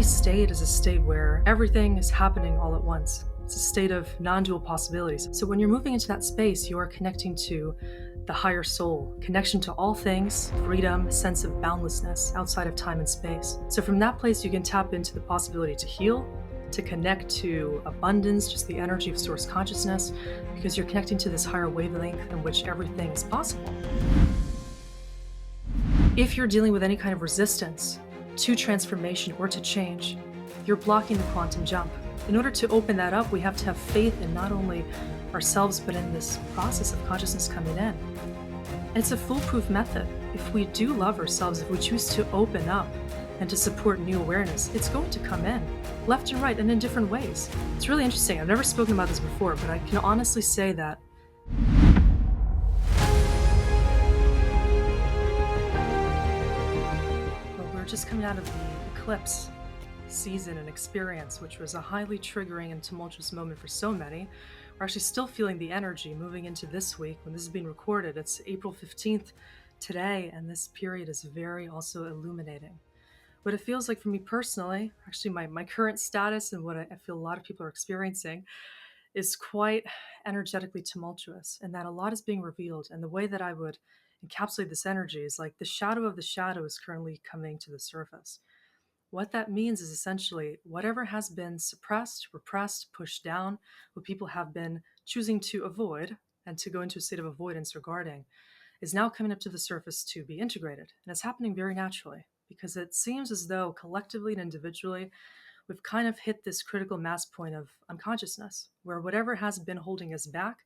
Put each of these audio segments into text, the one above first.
state is a state where everything is happening all at once. It's a state of non-dual possibilities. So when you're moving into that space, you are connecting to the higher soul, connection to all things, freedom, sense of boundlessness outside of time and space. So from that place, you can tap into the possibility to heal, to connect to abundance, just the energy of source consciousness, because you're connecting to this higher wavelength in which everything is possible. If you're dealing with any kind of resistance to transformation or to change, you're blocking the quantum jump. In order to open that up, we have to have faith in not only ourselves, but in this process of consciousness coming in. And it's a foolproof method. If we do love ourselves, if we choose to open up and to support new awareness, it's going to come in, left and right, and in different ways. It's really interesting. I've never spoken about this before, but I can honestly say that we're just coming out of the eclipse season and experience, which was a highly triggering and tumultuous moment for so many. We're actually still feeling the energy moving into this week when this is being recorded. It's April 15th today, and this period is very also illuminating. What it feels like for me personally, actually my current status and what I feel a lot of people are experiencing is quite energetically tumultuous, and that a lot is being revealed. And the way that I would encapsulate this energy is like the shadow of the shadow is currently coming to the surface. What that means is essentially whatever has been suppressed, repressed, pushed down, what people have been choosing to avoid and to go into a state of avoidance regarding, is now coming up to the surface to be integrated. And it's happening very naturally because it seems as though collectively and individually, we've kind of hit this critical mass point of unconsciousness, where whatever has been holding us back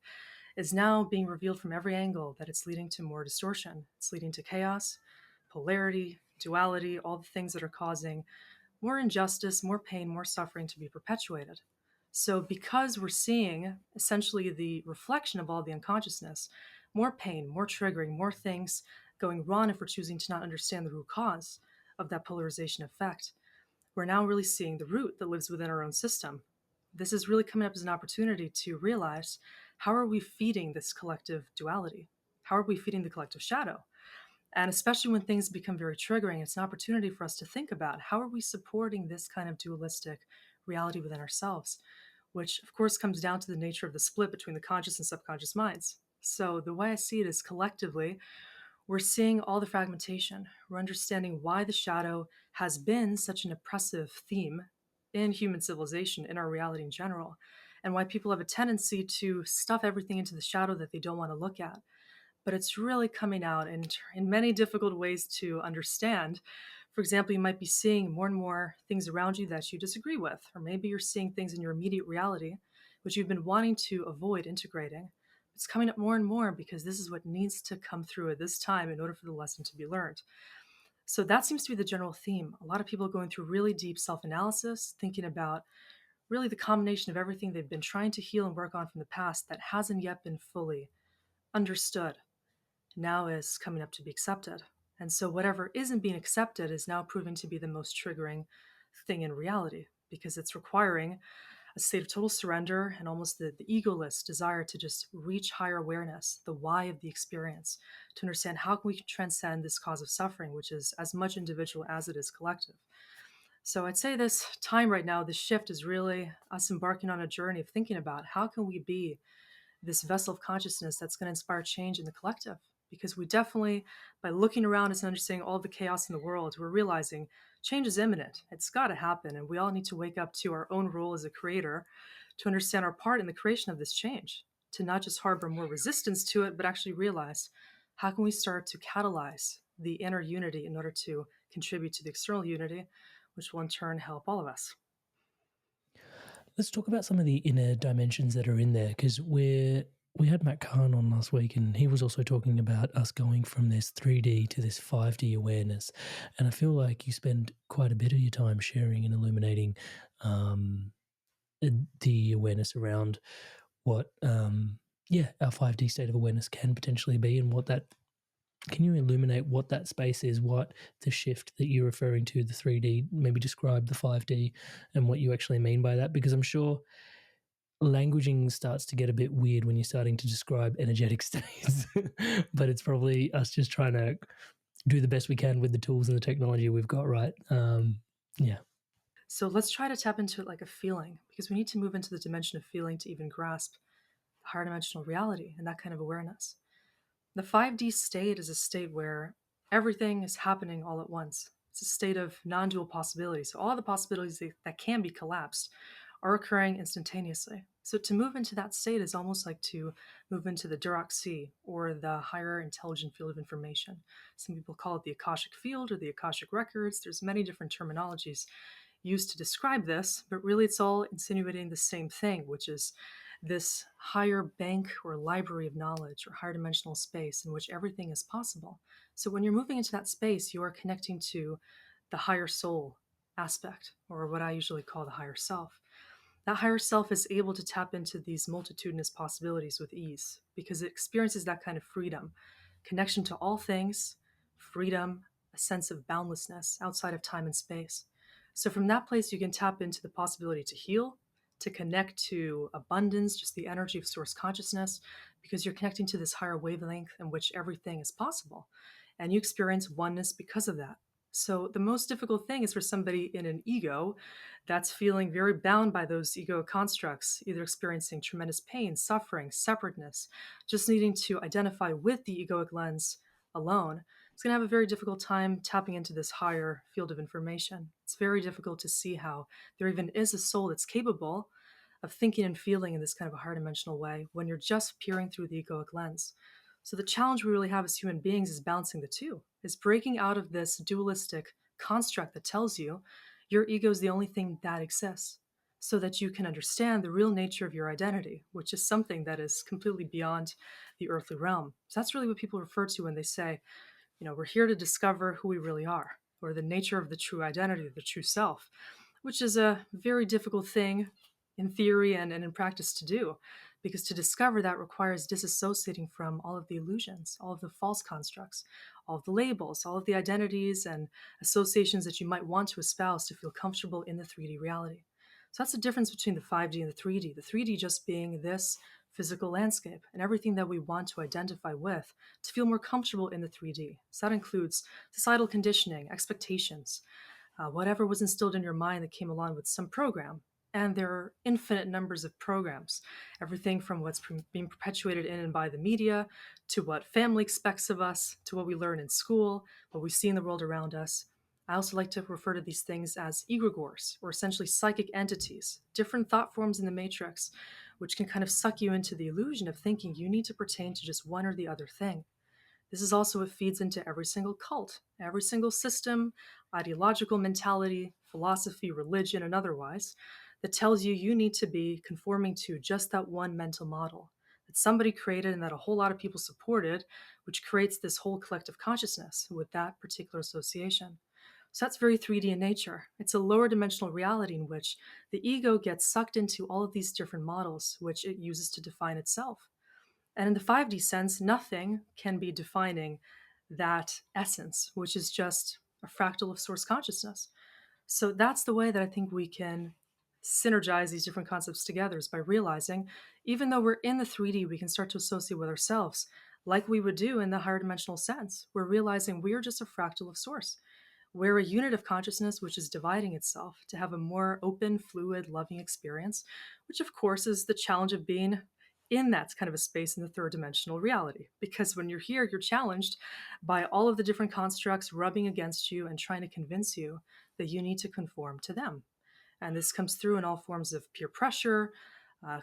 is now being revealed from every angle, that it's leading to more distortion. It's leading to chaos, polarity, duality, all the things that are causing more injustice, more pain, more suffering to be perpetuated. So because we're seeing essentially the reflection of all the unconsciousness, more pain, more triggering, more things going wrong if we're choosing to not understand the root cause of that polarization effect, we're now really seeing the root that lives within our own system. This is really coming up as an opportunity to realize, how are we feeding this collective duality? How are we feeding the collective shadow? And especially when things become very triggering, it's an opportunity for us to think about, how are we supporting this kind of dualistic reality within ourselves, which of course comes down to the nature of the split between the conscious and subconscious minds. So the way I see it is collectively, we're seeing all the fragmentation. We're understanding why the shadow has been such an oppressive theme in human civilization, in our reality in general, and why people have a tendency to stuff everything into the shadow that they don't want to look at. But it's really coming out in many difficult ways to understand. For example, you might be seeing more and more things around you that you disagree with, or maybe you're seeing things in your immediate reality which you've been wanting to avoid integrating. It's coming up more and more because this is what needs to come through at this time in order for the lesson to be learned. So that seems to be the general theme. A lot of people are going through really deep self-analysis, thinking about really the combination of everything they've been trying to heal and work on from the past that hasn't yet been fully understood, now is coming up to be accepted. And so whatever isn't being accepted is now proving to be the most triggering thing in reality, because it's requiring a state of total surrender and almost the egoless desire to just reach higher awareness, the why of the experience, to understand how can we transcend this cause of suffering, which is as much individual as it is collective. So I'd say this time right now, this shift is really us embarking on a journey of thinking about, how can we be this vessel of consciousness that's going to inspire change in the collective? Because we definitely, by looking around us and understanding all the chaos in the world, we're realizing change is imminent. It's got to happen. And we all need to wake up to our own role as a creator to understand our part in the creation of this change, to not just harbor more resistance to it, but actually realize, how can we start to catalyze the inner unity in order to contribute to the external unity, which will in turn help all of us. Let's talk about some of the inner dimensions that are in there, because we had Matt Kahn on last week, and he was also talking about us going from this 3D to this 5D awareness. And I feel like you spend quite a bit of your time sharing and illuminating the awareness around what, our 5D state of awareness can potentially be, and what that. Can you illuminate what that space is, what the shift that you're referring to, the 3D, maybe describe the 5D and what you actually mean by that? Because I'm sure languaging starts to get a bit weird when you're starting to describe energetic states, but it's probably us just trying to do the best we can with the tools and the technology we've got, right? Yeah. So let's try to tap into it like a feeling, because we need to move into the dimension of feeling to even grasp the higher dimensional reality and that kind of awareness. The 5D state is a state where everything is happening all at once. It's a state of non dual possibility. So all the possibilities that can be collapsed are occurring instantaneously. So to move into that state is almost like to move into the Duroc Sea, or the higher intelligent field of information. Some people call it the Akashic field or the Akashic records. There's many different terminologies used to describe this, but really it's all insinuating the same thing, which is this higher bank or library of knowledge or higher dimensional space in which everything is possible. So when you're moving into that space, you are connecting to the higher soul aspect, or what I usually call the higher self. That higher self is able to tap into these multitudinous possibilities with ease because it experiences that kind of freedom, connection to all things, freedom, a sense of boundlessness outside of time and space. So, from that place, you can tap into the possibility to heal, to connect to abundance, just the energy of source consciousness, because you're connecting to this higher wavelength in which everything is possible. And you experience oneness because of that. So, the most difficult thing is for somebody in an ego that's feeling very bound by those ego constructs, either experiencing tremendous pain, suffering, separateness, just needing to identify with the egoic lens alone. It's going to have a very difficult time tapping into this higher field of information. It's very difficult to see how there even is a soul that's capable of thinking and feeling in this kind of a higher dimensional way when you're just peering through the egoic lens. So the challenge we really have as human beings is balancing the two, is breaking out of this dualistic construct that tells you your ego is the only thing that exists, so that you can understand the real nature of your identity, which is something that is completely beyond the earthly realm. So that's really what people refer to when they say, we're here to discover who we really are, or the nature of the true identity, the true self, which is a very difficult thing in theory and in practice to do, because to discover that requires disassociating from all of the illusions, all of the false constructs, all of the labels, all of the identities and associations that you might want to espouse to feel comfortable in the 3D reality. So that's the difference between the 5D and the 3D. The 3D just being this physical landscape and everything that we want to identify with to feel more comfortable in the 3D. So that includes societal conditioning, expectations, whatever was instilled in your mind that came along with some program. And there are infinite numbers of programs, everything from what's being perpetuated in and by the media, to what family expects of us, to what we learn in school, what we see in the world around us. I also like to refer to these things as egregores, or essentially psychic entities, different thought forms in the matrix, which can kind of suck you into the illusion of thinking you need to pertain to just one or the other thing. This is also what feeds into every single cult, every single system, ideological mentality, philosophy, religion, and otherwise, that tells you you need to be conforming to just that one mental model that somebody created and that a whole lot of people supported, which creates this whole collective consciousness with that particular association. So that's very 3D in nature. It's a lower dimensional reality in which the ego gets sucked into all of these different models, which it uses to define itself. And in the 5D sense, nothing can be defining that essence, which is just a fractal of source consciousness. So that's the way that I think we can synergize these different concepts together, is by realizing even though we're in the 3D, we can start to associate with ourselves like we would do in the higher dimensional sense. We're realizing we are just a fractal of source. We're a unit of consciousness which is dividing itself to have a more open, fluid, loving experience, which of course is the challenge of being in that kind of a space in the third dimensional reality. Because when you're here, you're challenged by all of the different constructs rubbing against you and trying to convince you that you need to conform to them. And this comes through in all forms of peer pressure,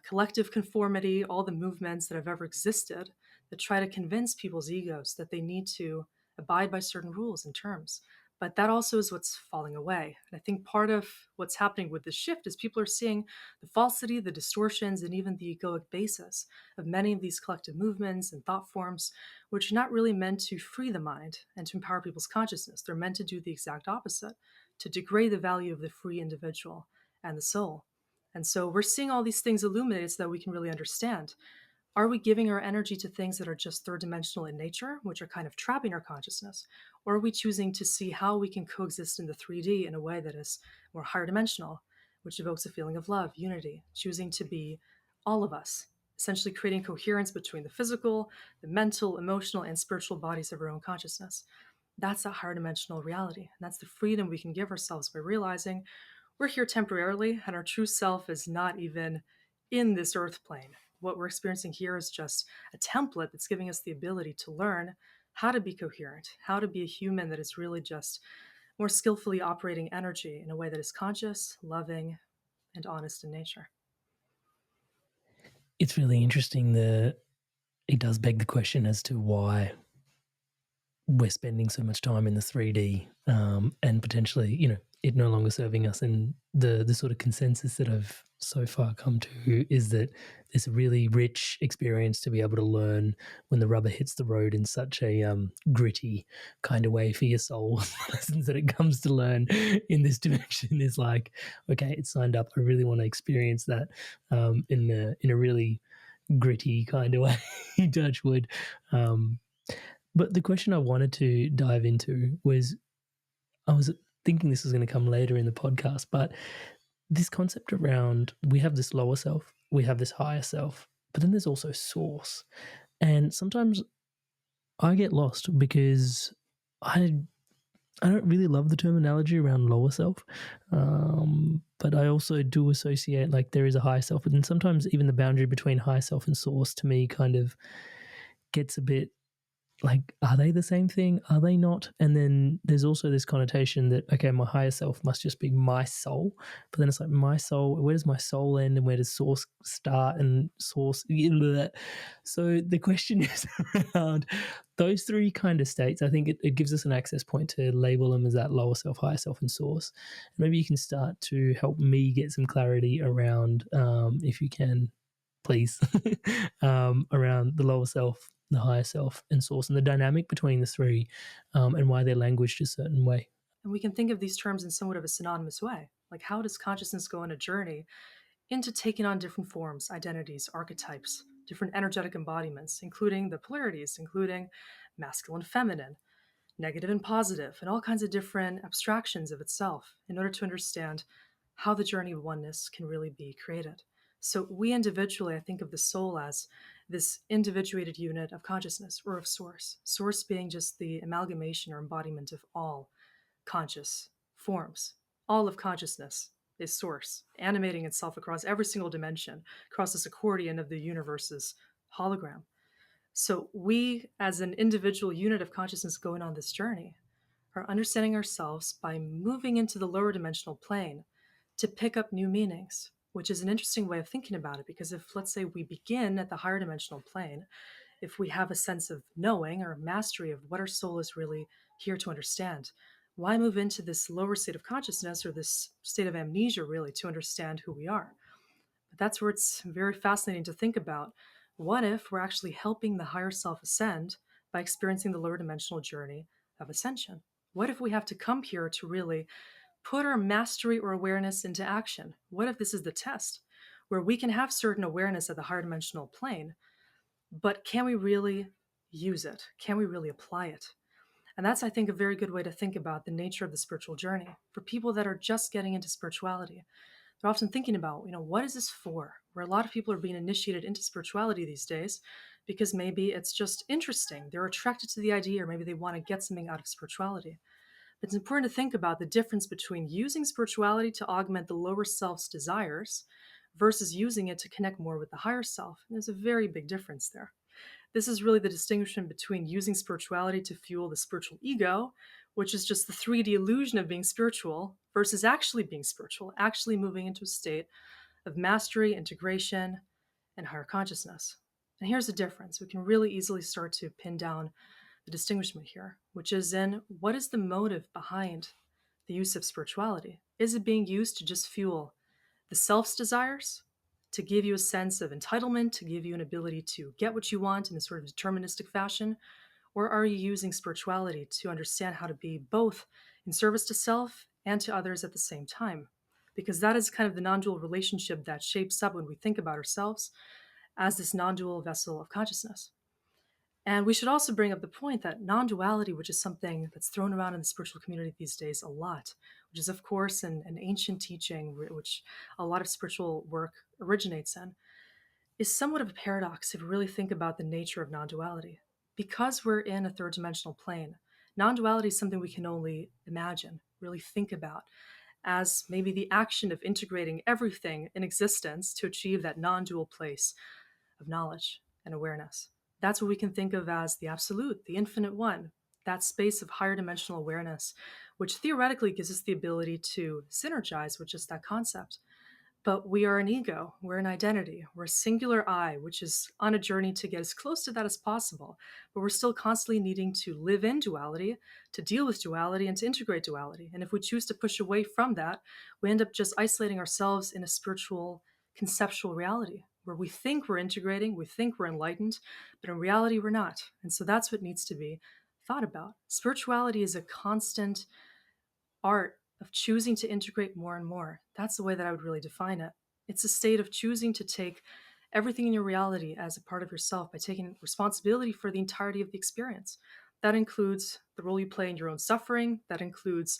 collective conformity, all the movements that have ever existed that try to convince people's egos that they need to abide by certain rules and terms. But that also is what's falling away. And I think part of what's happening with this shift is people are seeing the falsity, the distortions, and even the egoic basis of many of these collective movements and thought forms, which are not really meant to free the mind and to empower people's consciousness. They're meant to do the exact opposite, to degrade the value of the free individual and the soul. And so we're seeing all these things illuminated so that we can really understand. Are we giving our energy to things that are just third dimensional in nature, which are kind of trapping our consciousness? Or are we choosing to see how we can coexist in the 3D in a way that is more higher dimensional, which evokes a feeling of love, unity, choosing to be all of us, essentially creating coherence between the physical, the mental, emotional, and spiritual bodies of our own consciousness? That's a higher dimensional reality. And that's the freedom we can give ourselves by realizing We're here temporarily, and our true self is not even in this earth plane. What we're experiencing here is just a template that's giving us the ability to learn how to be coherent, how to be a human that is really just more skillfully operating energy in a way that is conscious, loving, and honest in nature. It's really interesting that it does beg the question as to why we're spending so much time in the 3D, and potentially, it no longer serving us. And the sort of consensus that I've so far come to is that it's a really rich experience to be able to learn when the rubber hits the road in such a gritty kind of way for your soul. The lessons that it comes to learn in this dimension is like, okay, it's signed up. I really want to experience that in a really gritty kind of way. Touch wood. But the question I wanted to dive into was, I was thinking this was going to come later in the podcast, but this concept around, we have this lower self, we have this higher self, but then there's also source. And sometimes I get lost because I I don't really love the terminology around lower self, but I also do associate like there is a higher self, but then sometimes even the boundary between higher self and source to me kind of gets a bit like, are they the same thing? Are they not? And then there's also this connotation that, okay, my higher self must just be my soul. But then it's like, my soul, where does my soul end and where does source start and source? So the question is around those three kind of states. I think it gives us an access point to label them as that lower self, higher self, and source. And maybe you can start to help me get some clarity around, if you can, please, around the lower self, the higher self, and source, and the dynamic between the three, and why they're languaged a certain way. And we can think of these terms in somewhat of a synonymous way. Like, how does consciousness go on a journey into taking on different forms, identities, archetypes, different energetic embodiments, including the polarities, including masculine, feminine, negative and positive, and all kinds of different abstractions of itself in order to understand how the journey of oneness can really be created. So, we individually, I think of the soul as this individuated unit of consciousness or of source, source being just the amalgamation or embodiment of all conscious forms. All of consciousness is source, animating itself across every single dimension, across this accordion of the universe's hologram. So, we, as an individual unit of consciousness going on this journey, are understanding ourselves by moving into the lower dimensional plane to pick up new meanings, which is an interesting way of thinking about it. Because if, let's say, we begin at the higher dimensional plane, if we have a sense of knowing or mastery of what our soul is really here to understand, why move into this lower state of consciousness or this state of amnesia really to understand who we are? But that's where it's very fascinating to think about. What if we're actually helping the higher self ascend by experiencing the lower dimensional journey of ascension? What if we have to come here to really put our mastery or awareness into action? What if this is the test where we can have certain awareness at the higher dimensional plane, but can we really use it? Can we really apply it? And that's, I think, a very good way to think about the nature of the spiritual journey. For people that are just getting into spirituality, they're often thinking about, what is this for? Where a lot of people are being initiated into spirituality these days because maybe it's just interesting. They're attracted to the idea, or maybe they want to get something out of spirituality. But it's important to think about the difference between using spirituality to augment the lower self's desires versus using it to connect more with the higher self. And there's a very big difference there. This is really the distinction between using spirituality to fuel the spiritual ego, which is just the 3D illusion of being spiritual, versus actually being spiritual, actually moving into a state of mastery, integration, and higher consciousness. And here's the difference. We can really easily start to pin down the distinguishment here, which is in what is the motive behind the use of spirituality? Is it being used to just fuel the self's desires, to give you a sense of entitlement, to give you an ability to get what you want in a sort of deterministic fashion? Or are you using spirituality to understand how to be both in service to self and to others at the same time? Because that is kind of the non dual relationship that shapes up when we think about ourselves as this non dual vessel of consciousness. And we should also bring up the point that non duality, which is something that's thrown around in the spiritual community these days a lot, which is, of course, an ancient teaching which a lot of spiritual work originates in, is somewhat of a paradox if you really think about the nature of non duality. Because we're in a third dimensional plane, non duality is something we can only imagine, really think about. as maybe the action of integrating everything in existence to achieve that non-dual place of knowledge and awareness. That's what we can think of as the absolute, the infinite one, that space of higher dimensional awareness, which theoretically gives us the ability to synergize with just that concept. But we are an ego, we're an identity, we're a singular I, which is on a journey to get as close to that as possible. But we're still constantly needing to live in duality, to deal with duality, and to integrate duality. And if we choose to push away from that, we end up just isolating ourselves in a spiritual, conceptual reality where we think we're integrating, we think we're enlightened, but in reality, we're not. And so that's what needs to be thought about. Spirituality is a constant art of choosing to integrate more and more. That's the way that I would really define it. It's a state of choosing to take everything in your reality as a part of yourself by taking responsibility for the entirety of the experience. That includes the role you play in your own suffering, that includes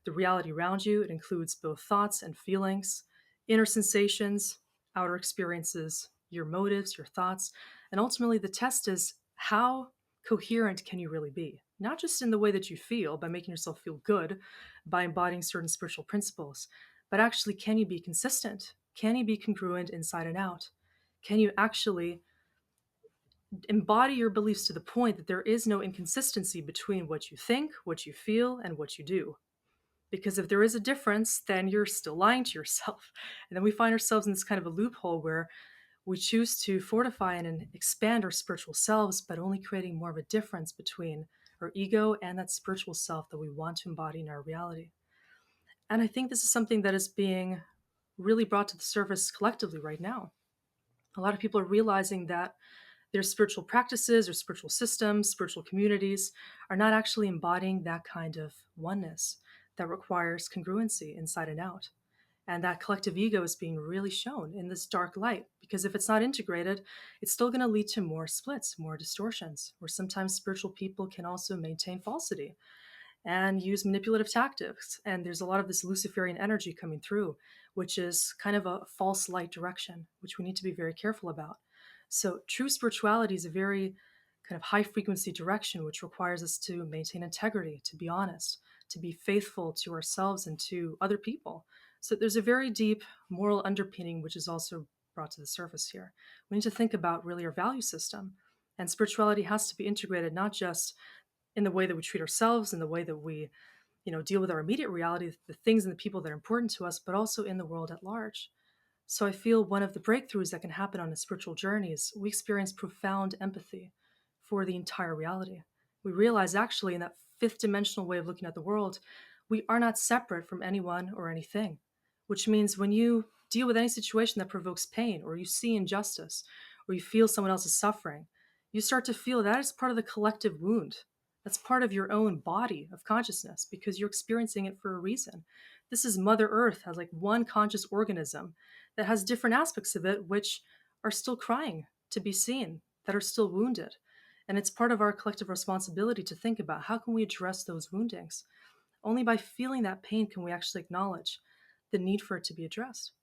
the reality around you, it includes both thoughts and feelings, inner sensations, outer experiences, your motives, your thoughts. And ultimately, the test is how coherent can you really be? Not just in the way that you feel by making yourself feel good, by embodying certain spiritual principles, but actually, can you be consistent? Can you be congruent inside and out? Can you actually embody your beliefs to the point that there is no inconsistency between what you think, what you feel, and what you do? Because if there is a difference, then you're still lying to yourself. And then we find ourselves in this kind of a loophole where we choose to fortify and expand our spiritual selves, but only creating more of a difference between our ego and that spiritual self that we want to embody in our reality. And I think this is something that is being really brought to the surface collectively right now. A lot of people are realizing that their spiritual practices or spiritual systems, spiritual communities are not actually embodying that kind of oneness that requires congruency inside and out. And that collective ego is being really shown in this dark light because if it's not integrated, it's still going to lead to more splits, more distortions, where sometimes spiritual people can also maintain falsity and use manipulative tactics. And there's a lot of this Luciferian energy coming through, which is kind of a false light direction, which we need to be very careful about. So, true spirituality is a very kind of high frequency direction, which requires us to maintain integrity, to be honest, to be faithful to ourselves and to other people. So, there's a very deep moral underpinning, which is also brought to the surface here. We need to think about really our value system. And spirituality has to be integrated not just in the way that we treat ourselves, in the way that we, deal with our immediate reality, the things and the people that are important to us, but also in the world at large. So I feel one of the breakthroughs that can happen on a spiritual journey is we experience profound empathy for the entire reality. We realize actually in that fifth dimensional way of looking at the world, we are not separate from anyone or anything, which means when you deal with any situation that provokes pain or you see injustice or you feel someone else is suffering, you start to feel that is part of the collective wound. That's part of your own body of consciousness because you're experiencing it for a reason. This is Mother Earth has like one conscious organism that has different aspects of it which are still crying to be seen, that are still wounded. And it's part of our collective responsibility to think about how can we address those woundings. Only by feeling that pain can we actually acknowledge the need for it to be addressed.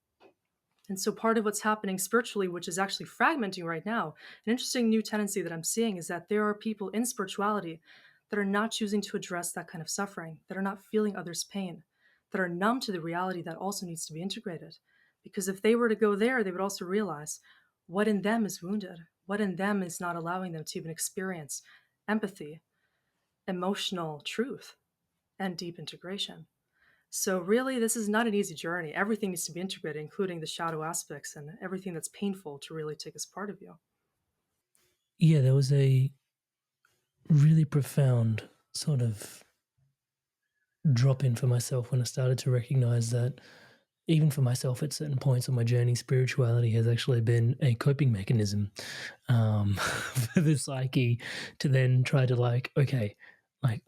And so part of what's happening spiritually, which is actually fragmenting right now, an interesting new tendency that I'm seeing is that there are people in spirituality that are not choosing to address that kind of suffering, that are not feeling others' pain, that are numb to the reality that also needs to be integrated. Because if they were to go there, they would also realize what in them is wounded, what in them is not allowing them to even experience empathy, emotional truth, and deep integration. So, really, this is not an easy journey. Everything needs to be integrated, including the shadow aspects and everything that's painful to really take as part of you. Yeah, there was a really profound sort of drop in for myself when I started to recognize that even for myself at certain points on my journey, spirituality has actually been a coping mechanism for the psyche to then try to okay,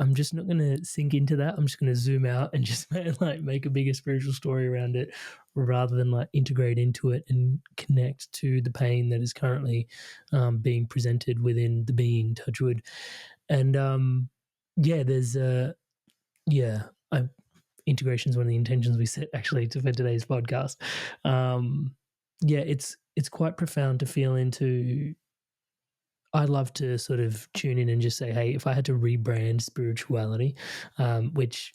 I'm just not going to sink into that. I'm just going to zoom out and just make a bigger spiritual story around it rather than integrate into it and connect to the pain that is currently being presented within the being, touchwood. And there's integration is one of the intentions we set actually for today's podcast. It's quite profound to feel into. I love to sort of tune in and just say, hey, if I had to rebrand spirituality, which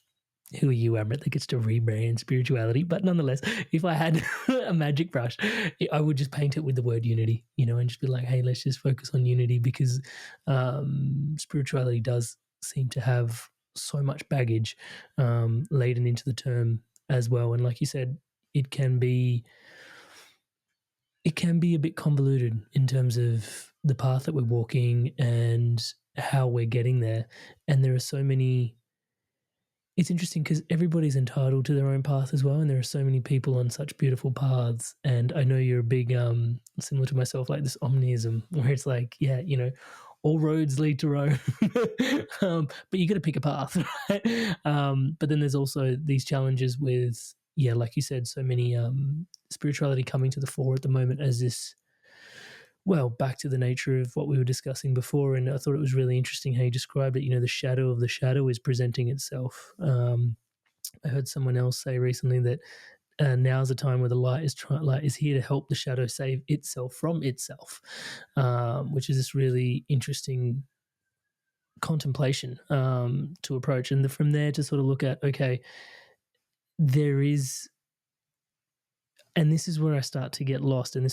who are you, Amrit, that gets to rebrand spirituality? But nonetheless, if I had a magic brush, I would just paint it with the word unity, and just be like, hey, let's just focus on unity, because spirituality does seem to have so much baggage laden into the term as well. And like you said, it can be a bit convoluted in terms of the path that we're walking and how we're getting there. And there are so many. It's interesting because everybody's entitled to their own path as well, and there are so many people on such beautiful paths. And I know you're a big, similar to myself, like this omnism, where it's like, yeah, all roads lead to Rome, but you got to pick a path, right? But then there's also these challenges with, yeah, like you said, so many spirituality coming to the fore at the moment as this, well, back to the nature of what we were discussing before. And I thought it was really interesting how you described it. The shadow of the shadow is presenting itself. I heard someone else say recently that now's the time where the light is here to help the shadow save itself from itself, which is this really interesting contemplation to approach. And from there to sort of look at, okay, there is, and this is where I start to get lost. And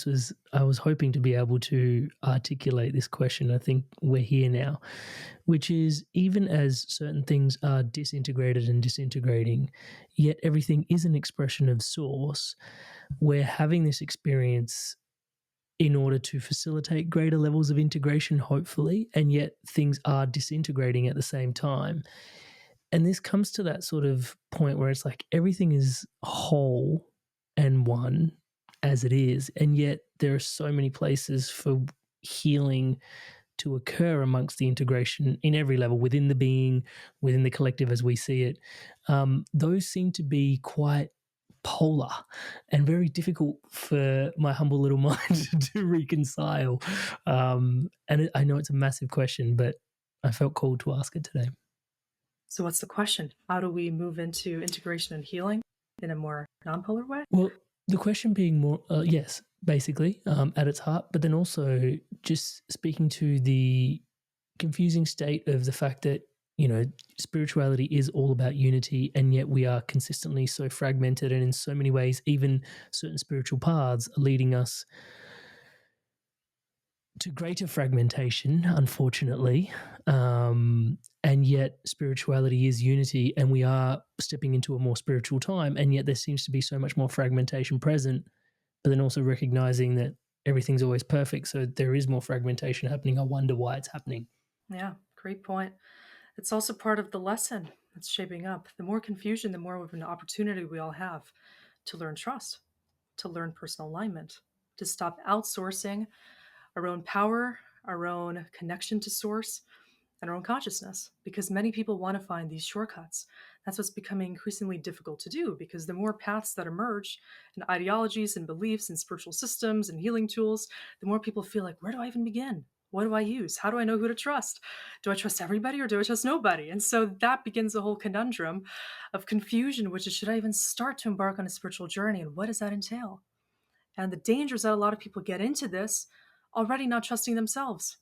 I was hoping to be able to articulate this question. I think we're here now, which is, even as certain things are disintegrated and disintegrating, yet everything is an expression of source. We're having this experience in order to facilitate greater levels of integration, hopefully, and yet things are disintegrating at the same time. And this comes to that sort of point where it's like everything is whole and one as it is, and yet there are so many places for healing to occur amongst the integration in every level, within the being, within the collective as we see it. Those seem to be quite polar and very difficult for my humble little mind to reconcile. And I know it's a massive question, but I felt called to ask it today. So, what's the question? How do we move into integration and healing in a more non-polar way? Well, the question being more, yes, basically, at its heart, but then also just speaking to the confusing state of the fact that, spirituality is all about unity, and yet we are consistently so fragmented, and in so many ways, even certain spiritual paths are leading us to greater fragmentation, unfortunately. And yet spirituality is unity, and we are stepping into a more spiritual time, and yet there seems to be so much more fragmentation present, but then also recognizing that everything's always perfect, so there is more fragmentation happening. I wonder why it's happening. Yeah, great point. It's also part of the lesson that's shaping up. The more confusion, the more of an opportunity we all have to learn trust, to learn personal alignment, to stop outsourcing our own power, our own connection to source, and our own consciousness. Because many people want to find these shortcuts. That's what's becoming increasingly difficult to do, because the more paths that emerge, and ideologies and beliefs and spiritual systems and healing tools, the more people feel like, where do I even begin? What do I use? How do I know who to trust? Do I trust everybody or do I trust nobody? And so that begins a whole conundrum of confusion, which is, should I even start to embark on a spiritual journey? And what does that entail? And the dangers that a lot of people get into this already not trusting themselves.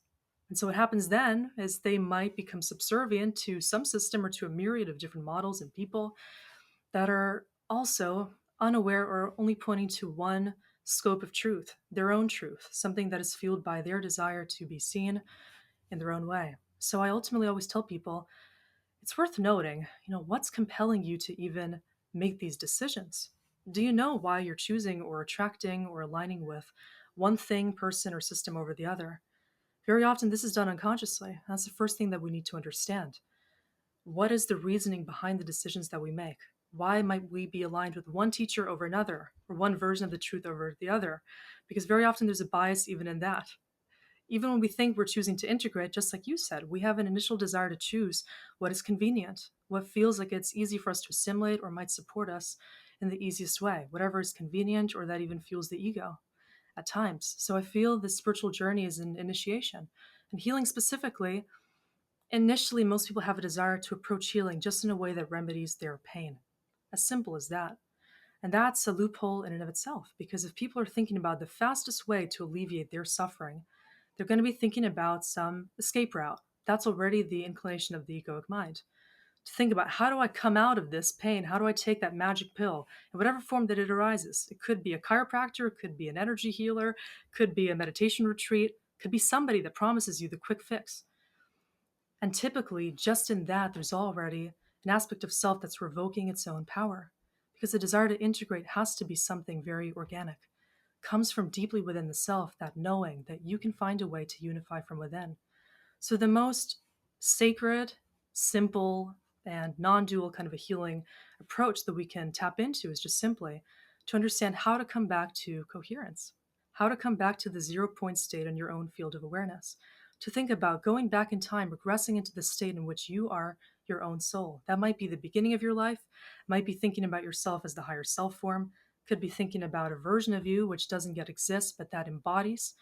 And so what happens then is they might become subservient to some system or to a myriad of different models and people that are also unaware or only pointing to one scope of truth, their own truth, something that is fueled by their desire to be seen in their own way. So I ultimately always tell people, it's worth noting, what's compelling you to even make these decisions? Do you know why you're choosing or attracting or aligning with one thing, person, or system over the other? Very often, this is done unconsciously. That's the first thing that we need to understand. What is the reasoning behind the decisions that we make? Why might we be aligned with one teacher over another, or one version of the truth over the other? Because very often there's a bias even in that. Even when we think we're choosing to integrate, just like you said, we have an initial desire to choose what is convenient, what feels like it's easy for us to assimilate or might support us in the easiest way, whatever is convenient or that even fuels the ego at times. So I feel this spiritual journey is an initiation. And healing specifically, initially, most people have a desire to approach healing just in a way that remedies their pain. As simple as that. And that's a loophole in and of itself, because if people are thinking about the fastest way to alleviate their suffering, they're going to be thinking about some escape route. That's already the inclination of the egoic mind, to think about, how do I come out of this pain? How do I take that magic pill in whatever form that it arises? It could be a chiropractor, it could be an energy healer, could be a meditation retreat, could be somebody that promises you the quick fix. And typically, just in that, there's already an aspect of self that's revoking its own power, because the desire to integrate has to be something very organic, comes from deeply within the self, that knowing that you can find a way to unify from within. So, the most sacred, simple, and non dual kind of a healing approach that we can tap into is just simply to understand how to come back to coherence, how to come back to the 0 point state in your own field of awareness, to think about going back in time, regressing into the state in which you are your own soul. That might be the beginning of your life, might be thinking about yourself as the higher self form, could be thinking about a version of you which doesn't yet exist, but that embodies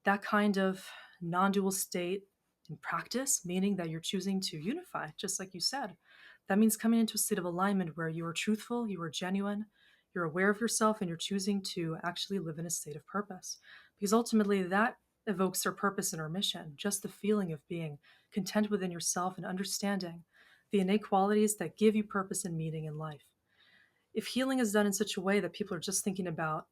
that kind of non dual state in practice, meaning that you're choosing to unify, just like you said. That means coming into a state of alignment where you are truthful, you are genuine, you're aware of yourself, and you're choosing to actually live in a state of purpose. Because ultimately, that evokes our purpose and our mission, just the feeling of being content within yourself and understanding the innate qualities that give you purpose and meaning in life. If healing is done in such a way that people are just thinking about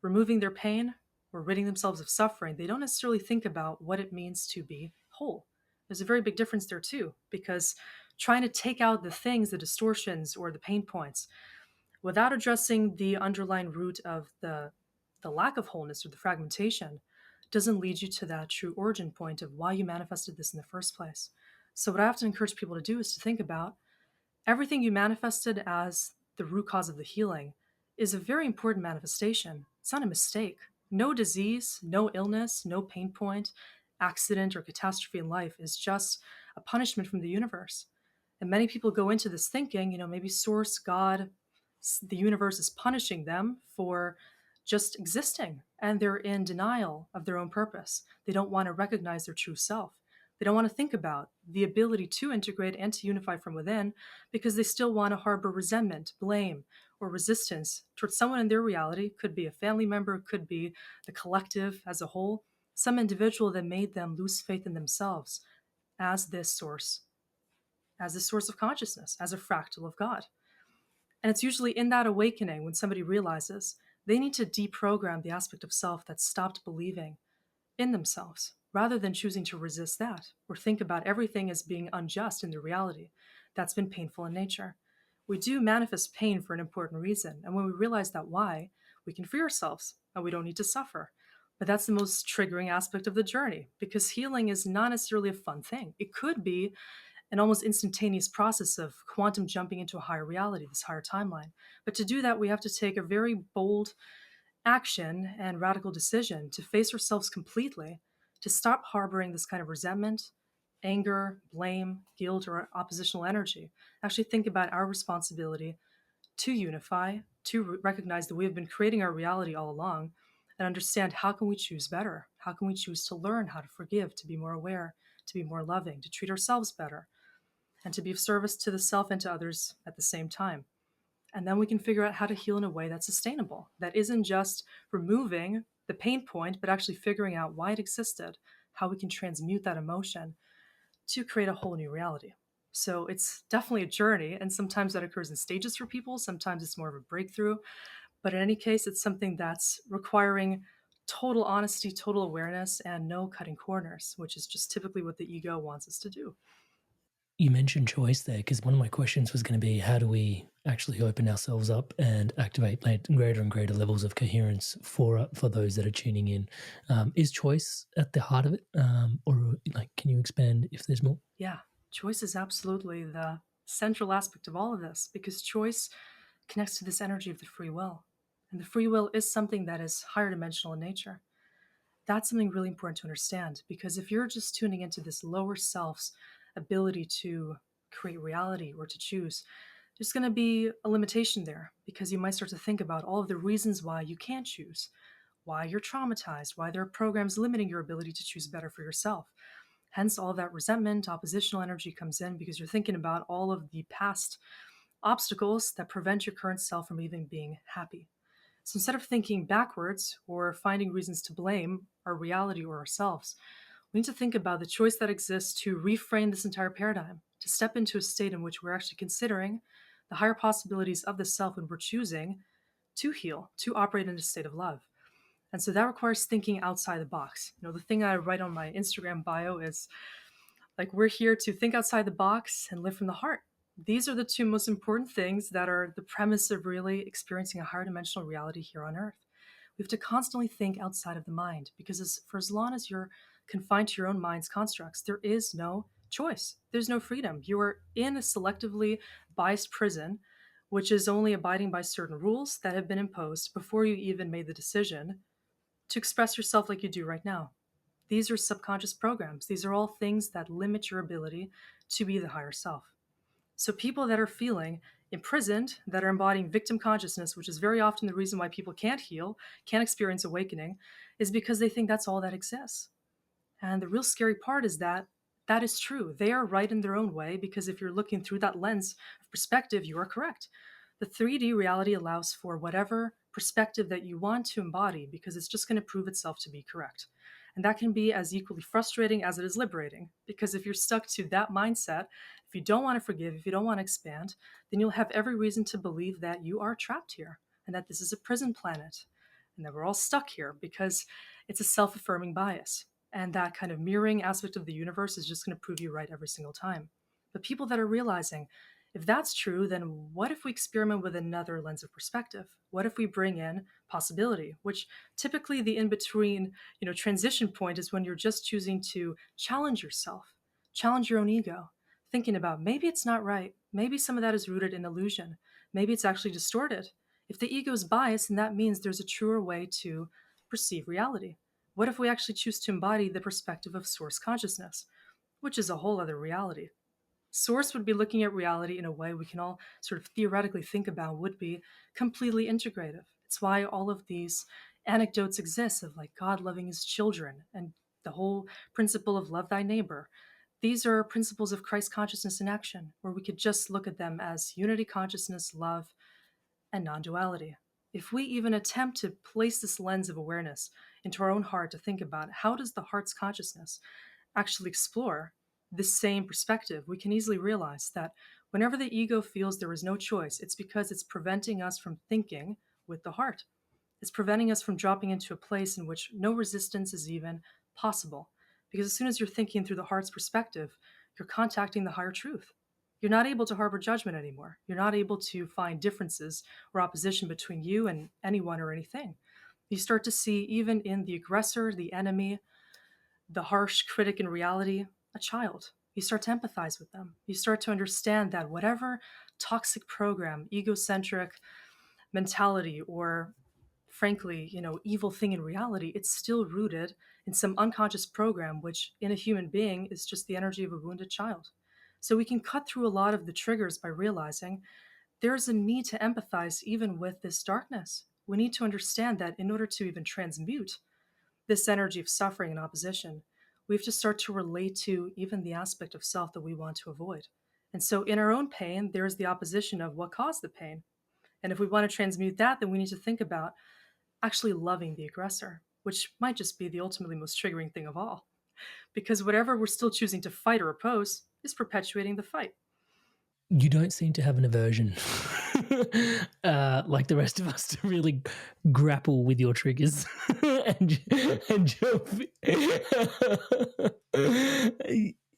removing their pain or ridding themselves of suffering, they don't necessarily think about what it means to be whole. There's a very big difference there too, because trying to take out the things, the distortions or the pain points, without addressing the underlying root of the lack of wholeness or the fragmentation, doesn't lead you to that true origin point of why you manifested this in the first place. So what I often encourage people to do is to think about everything you manifested as the root cause of the healing is a very important manifestation. It's not a mistake. No disease, no illness, no pain point, accident, or catastrophe in life is just a punishment from the universe. And many people go into this thinking, maybe Source, God, the universe is punishing them for just existing. And they're in denial of their own purpose. They don't want to recognize their true self. They don't want to think about the ability to integrate and to unify from within, because they still want to harbor resentment, blame, or resistance towards someone in their reality. Could be a family member, could be the collective as a whole, some individual that made them lose faith in themselves as this source, as a source of consciousness, as a fractal of God. And it's usually in that awakening when somebody realizes they need to deprogram the aspect of self that stopped believing in themselves, rather than choosing to resist that or think about everything as being unjust in the reality that's been painful in nature. We do manifest pain for an important reason. And when we realize that why, we can free ourselves and we don't need to suffer. But that's the most triggering aspect of the journey, because healing is not necessarily a fun thing. It could be an almost instantaneous process of quantum jumping into a higher reality, this higher timeline. But to do that, we have to take a very bold action and radical decision to face ourselves completely, to stop harboring this kind of resentment, anger, blame, guilt, or oppositional energy. Actually, think about our responsibility to unify, to recognize that we have been creating our reality all along, and understand how can we choose better? How can we choose to learn how to forgive, to be more aware, to be more loving, to treat ourselves better, and to be of service to the self and to others at the same time? And then we can figure out how to heal in a way that's sustainable, that isn't just removing the pain point, but actually figuring out why it existed, how we can transmute that emotion to create a whole new reality. So it's definitely a journey, and sometimes that occurs in stages for people, sometimes it's more of a breakthrough. But in any case, it's something that's requiring total honesty, total awareness, and no cutting corners, which is just typically what the ego wants us to do. You mentioned choice there, because one of my questions was going to be, how do we actually open ourselves up and activate greater and greater levels of coherence for those that are tuning in? Is choice at the heart of it, or can you expand if there's more? Yeah, choice is absolutely the central aspect of all of this, because choice connects to this energy of the free will. And the free will is something that is higher dimensional in nature. That's something really important to understand, because if you're just tuning into this lower self's ability to create reality or to choose, there's going to be a limitation there, because you might start to think about all of the reasons why you can't choose, why you're traumatized, why there are programs limiting your ability to choose better for yourself. Hence, all that resentment, oppositional energy comes in, because you're thinking about all of the past obstacles that prevent your current self from even being happy. So instead of thinking backwards or finding reasons to blame our reality or ourselves, We need to think about the choice that exists to reframe this entire paradigm, to step into a state in which we're actually considering the higher possibilities of the self when we're choosing to heal, to operate in a state of love. And so that requires thinking outside the box. The thing I write on my Instagram bio is like, we're here to think outside the box and live from the heart. These are the two most important things that are the premise of really experiencing a higher dimensional reality here on Earth. We have to constantly think outside of the mind because for as long as you're confined to your own mind's constructs, there is no choice. There's no freedom. You are in a selectively biased prison, which is only abiding by certain rules that have been imposed before you even made the decision to express yourself like you do right now. These are subconscious programs. These are all things that limit your ability to be the higher self. So, people that are feeling imprisoned, that are embodying victim consciousness, which is very often the reason why people can't heal, can't experience awakening, is because they think that's all that exists. And the real scary part is that that is true. They are right in their own way because if you're looking through that lens of perspective, you are correct. The 3D reality allows for whatever perspective that you want to embody because it's just going to prove itself to be correct. And that can be as equally frustrating as it is liberating because if you're stuck to that mindset, if you don't want to forgive, if you don't want to expand, then you'll have every reason to believe that you are trapped here and that this is a prison planet and that we're all stuck here because it's a self affirming bias. And that kind of mirroring aspect of the universe is just going to prove you right every single time. But people that are realizing, if that's true, then what if we experiment with another lens of perspective? What if we bring in possibility, which typically the in between, transition point is when you're just choosing to challenge yourself, challenge your own ego, thinking about maybe it's not right. Maybe some of that is rooted in illusion. Maybe it's actually distorted. If the ego is biased, then that means there's a truer way to perceive reality. What if we actually choose to embody the perspective of source consciousness, which is a whole other reality? Source would be looking at reality in a way we can all sort of theoretically think about would be completely integrative. It's why all of these anecdotes exist of like God loving his children and the whole principle of love thy neighbor. These are principles of Christ consciousness in action, where we could just look at them as unity consciousness, love, and non duality. If we even attempt to place this lens of awareness into our own heart to think about how does the heart's consciousness actually explore this same perspective, we can easily realize that whenever the ego feels there is no choice, it's because it's preventing us from thinking with the heart. It's preventing us from dropping into a place in which no resistance is even possible. Because as soon as you're thinking through the heart's perspective, you're contacting the higher truth. You're not able to harbor judgment anymore. You're not able to find differences or opposition between you and anyone or anything. You start to see, even in the aggressor, the enemy, the harsh critic in reality, a child. You start to empathize with them. You start to understand that whatever toxic program, egocentric mentality, or frankly, evil thing in reality, it's still rooted in some unconscious program, which in a human being is just the energy of a wounded child. So we can cut through a lot of the triggers by realizing there's a need to empathize even with this darkness. We need to understand that in order to even transmute this energy of suffering and opposition, we have to start to relate to even the aspect of self that we want to avoid. And so in our own pain, there's the opposition of what caused the pain. And if we want to transmute that, then we need to think about actually loving the aggressor, which might just be the ultimately most triggering thing of all. Because whatever we're still choosing to fight or oppose is perpetuating the fight. You don't seem to have an aversion like the rest of us to really grapple with your triggers and your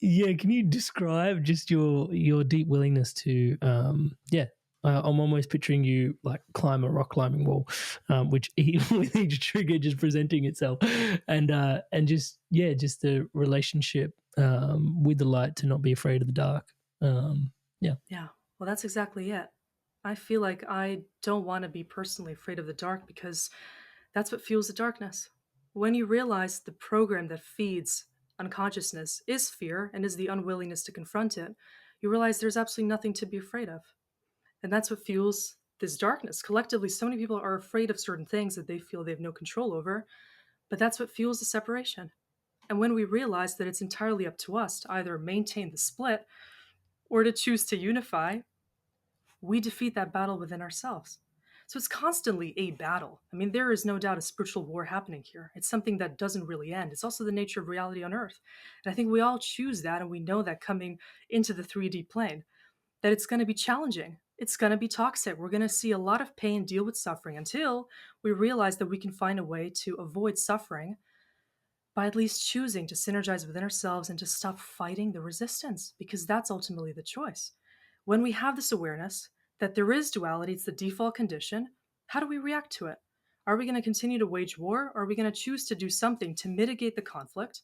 yeah, can you describe just your deep willingness to I'm almost picturing you like climb a rock climbing wall, which with each trigger just presenting itself, and just the relationship with the light, to not be afraid of the dark. Yeah. Yeah, well, that's exactly it. I feel like I don't want to be personally afraid of the dark because that's what fuels the darkness. When you realize the program that feeds unconsciousness is fear and is the unwillingness to confront it, you realize there's absolutely nothing to be afraid of. And that's what fuels this darkness. Collectively, so many people are afraid of certain things that they feel they have no control over, but that's what fuels the separation. And when we realize that it's entirely up to us to either maintain the split or to choose to unify, we defeat that battle within ourselves. So it's constantly a battle. I mean, there is no doubt a spiritual war happening here. It's something that doesn't really end. It's also the nature of reality on earth. And I think we all choose that, and we know that coming into the 3D plane, that it's going to be challenging. It's going to be toxic. We're going to see a lot of pain, deal with suffering until we realize that we can find a way to avoid suffering by at least choosing to synergize within ourselves and to stop fighting the resistance, because that's ultimately the choice. When we have this awareness that there is duality, it's the default condition, how do we react to it? Are we going to continue to wage war, or are we going to choose to do something to mitigate the conflict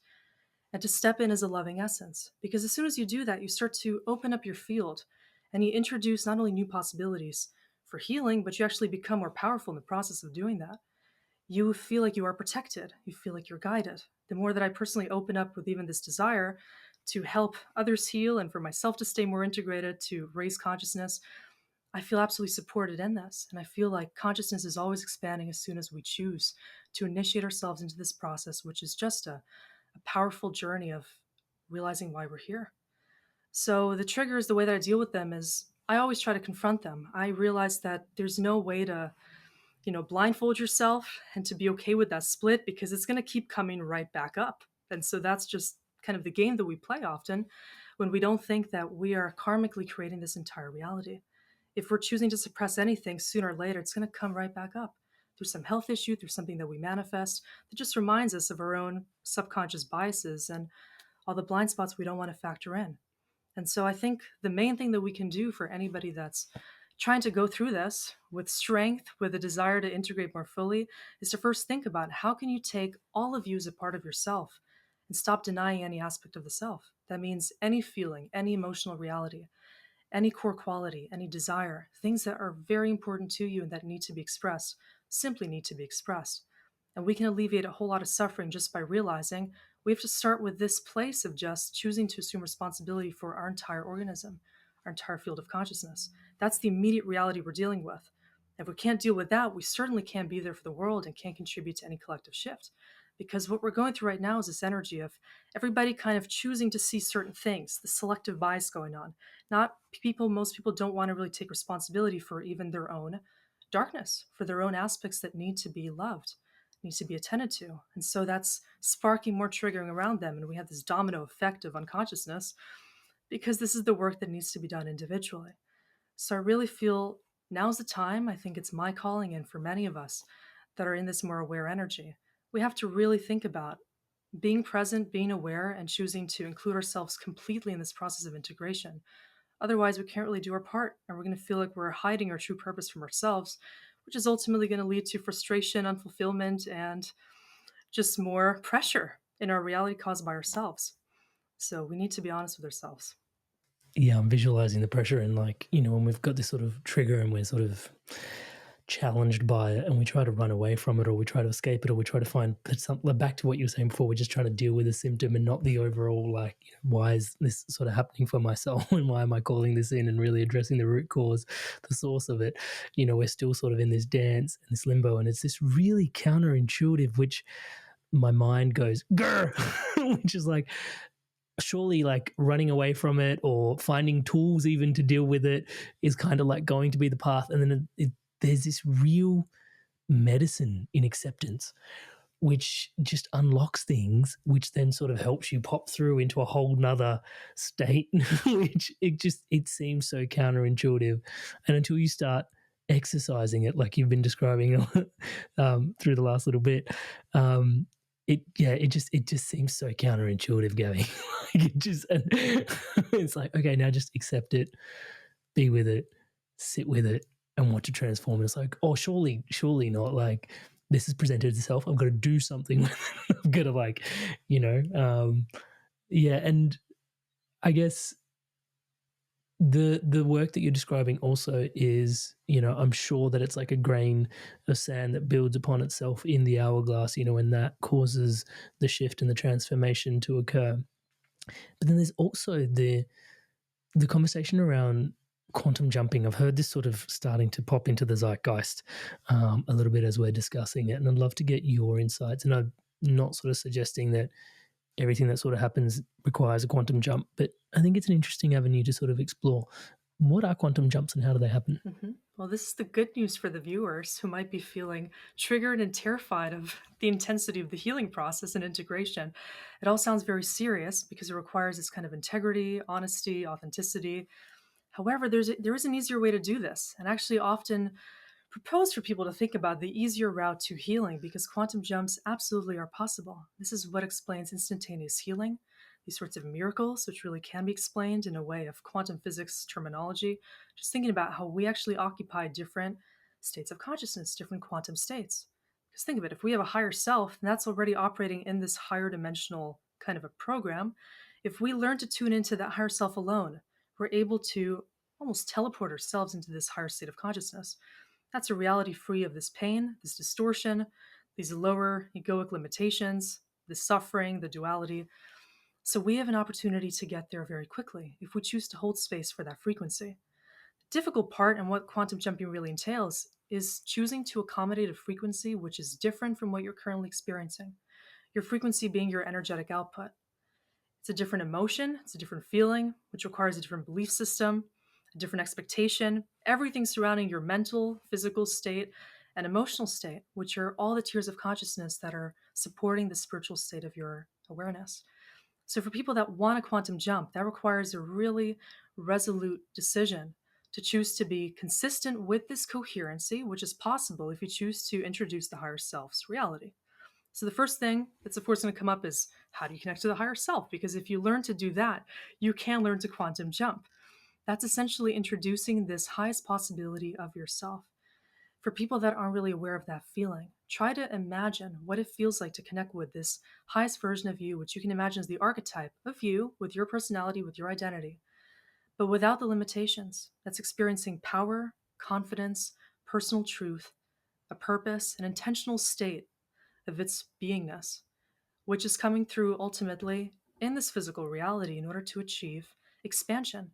and to step in as a loving essence? Because as soon as you do that, you start to open up your field and you introduce not only new possibilities for healing, but you actually become more powerful in the process of doing that. You feel like you are protected. You feel like you're guided. The more that I personally open up with even this desire to help others heal and for myself to stay more integrated, to raise consciousness, I feel absolutely supported in this. And I feel like consciousness is always expanding as soon as we choose to initiate ourselves into this process, which is just a powerful journey of realizing why we're here. So the triggers, the way that I deal with them is I always try to confront them. I realize that there's no way to blindfold yourself and to be okay with that split, because it's going to keep coming right back up. And so that's just kind of the game that we play often when we don't think that we are karmically creating this entire reality. If we're choosing to suppress anything, sooner or later, it's going to come right back up through some health issue, through something that we manifest that just reminds us of our own subconscious biases and all the blind spots we don't want to factor in. And so I think the main thing that we can do for anybody that's trying to go through this with strength, with a desire to integrate more fully, is to first think about how can you take all of you as a part of yourself and stop denying any aspect of the self. That means any feeling, any emotional reality, any core quality, any desire, things that are very important to you and that need to be expressed, simply need to be expressed. And we can alleviate a whole lot of suffering just by realizing we have to start with this place of just choosing to assume responsibility for our entire organism, our entire field of consciousness. That's the immediate reality we're dealing with. If we can't deal with that, we certainly can't be there for the world and can't contribute to any collective shift. Because what we're going through right now is this energy of everybody kind of choosing to see certain things, the selective bias going on. Not people, most people don't want to really take responsibility for even their own darkness, for their own aspects that need to be loved, need to be attended to. And so that's sparking more triggering around them. And we have this domino effect of unconsciousness because this is the work that needs to be done individually. So I really feel now's the time. I think it's my calling, and for many of us that are in this more aware energy, we have to really think about being present, being aware, and choosing to include ourselves completely in this process of integration. Otherwise, we can't really do our part, and we're going to feel like we're hiding our true purpose from ourselves, which is ultimately going to lead to frustration, unfulfillment, and just more pressure in our reality caused by ourselves. So we need to be honest with ourselves. Yeah, I'm visualizing the pressure, and like, when we've got this sort of trigger and we're sort of challenged by it and we try to run away from it, or we try to escape it, or we try to find something back to what you were saying before. We're just trying to deal with the symptom and not the overall, like, why is this sort of happening for myself and why am I calling this in and really addressing the root cause, the source of it. We're still sort of in this dance and this limbo, and it's this really counterintuitive, which my mind goes grr, which is like, surely like running away from it or finding tools even to deal with it is kind of like going to be the path. And then there's this real medicine in acceptance, which just unlocks things, which then sort of helps you pop through into a whole nother state, which it seems so counterintuitive. And until you start exercising it, like you've been describing through the last little bit, it just seems so counterintuitive, Gabby. Like it's like, okay, now just accept it, be with it, sit with it, and watch it transform. And it's like, oh, surely not. Like, this has presented itself. I've got to do something with it. I've got to, like, yeah. And I guess the work that you're describing also is, I'm sure that it's like a grain of sand that builds upon itself in the hourglass, and that causes the shift and the transformation to occur. But then there's also the conversation around quantum jumping. I've heard this sort of starting to pop into the zeitgeist a little bit as we're discussing it, and I'd love to get your insights. And I'm not sort of suggesting that everything that sort of happens requires a quantum jump, but I think it's an interesting avenue to sort of explore. What are quantum jumps and how do they happen? Mm-hmm. Well, this is the good news for the viewers who might be feeling triggered and terrified of the intensity of the healing process and integration. It all sounds very serious because it requires this kind of integrity, honesty, authenticity. However, there is an easier way to do this, and actually often propose for people to think about the easier route to healing because quantum jumps absolutely are possible. This is what explains instantaneous healing, these sorts of miracles, which really can be explained in a way of quantum physics terminology. Just thinking about how we actually occupy different states of consciousness, different quantum states. Because think of it, if we have a higher self, and that's already operating in this higher dimensional kind of a program, if we learn to tune into that higher self alone, we're able to almost teleport ourselves into this higher state of consciousness. That's a reality free of this pain, this distortion, these lower egoic limitations, the suffering, the duality. So we have an opportunity to get there very quickly if we choose to hold space for that frequency. The difficult part and what quantum jumping really entails is choosing to accommodate a frequency which is different from what you're currently experiencing. Your frequency being your energetic output. It's a different emotion, it's a different feeling, which requires a different belief system, a different expectation, everything surrounding your mental, physical state, and emotional state, which are all the tiers of consciousness that are supporting the spiritual state of your awareness. So, for people that want a quantum jump, that requires a really resolute decision to choose to be consistent with this coherency, which is possible if you choose to introduce the higher self's reality. So the first thing that's of course going to come up is how do you connect to the higher self? Because if you learn to do that, you can learn to quantum jump. That's essentially introducing this highest possibility of yourself. For people that aren't really aware of that feeling, try to imagine what it feels like to connect with this highest version of you, which you can imagine as the archetype of you with your personality, with your identity, but without the limitations. That's experiencing power, confidence, personal truth, a purpose, an intentional state of its beingness, which is coming through ultimately in this physical reality in order to achieve expansion.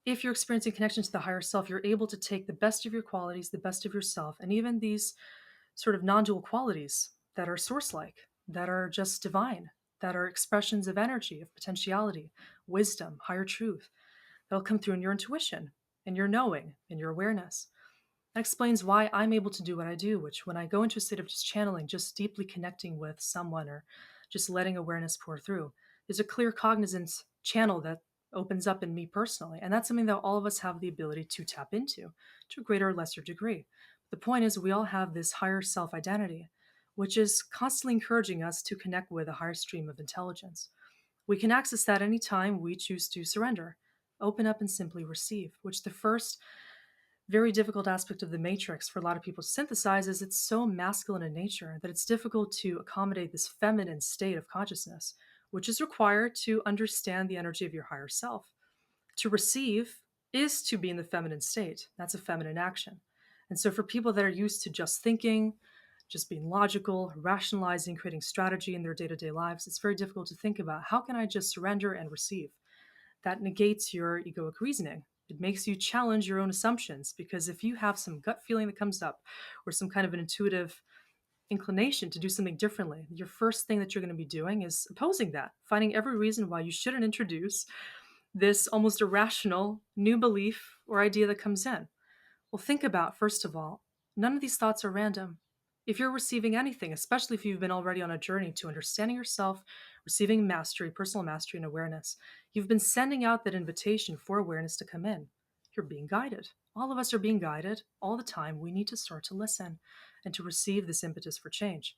If you're experiencing connection to the higher self, you're able to take the best of your qualities, the best of yourself, and even these sort of non dual qualities that are source like, that are just divine, that are expressions of energy, of potentiality, wisdom, higher truth, that'll come through in your intuition, in your knowing, in your awareness. That explains why I'm able to do what I do, which when I go into a state of just channeling, just deeply connecting with someone or just letting awareness pour through, there's a clear cognizance channel that opens up in me personally. And that's something that all of us have the ability to tap into to a greater or lesser degree. The point is, we all have this higher self identity, which is constantly encouraging us to connect with a higher stream of intelligence. We can access that anytime we choose to surrender, open up, and simply receive, which the first very difficult aspect of the matrix for a lot of people to synthesize is it's so masculine in nature that it's difficult to accommodate this feminine state of consciousness, which is required to understand the energy of your higher self. To receive is to be in the feminine state. That's a feminine action. And so for people that are used to just thinking, just being logical, rationalizing, creating strategy in their day-to-day lives, it's very difficult to think about how can I just surrender and receive? That negates your egoic reasoning. It makes you challenge your own assumptions because if you have some gut feeling that comes up or some kind of an intuitive inclination to do something differently, your first thing that you're going to be doing is opposing that, finding every reason why you shouldn't introduce this almost irrational new belief or idea that comes in. Well, think about, first of all, none of these thoughts are random. If you're receiving anything, especially if you've been already on a journey to understanding yourself, receiving mastery, personal mastery, and awareness, you've been sending out that invitation for awareness to come in. You're being guided. All of us are being guided all the time. We need to start to listen and to receive this impetus for change.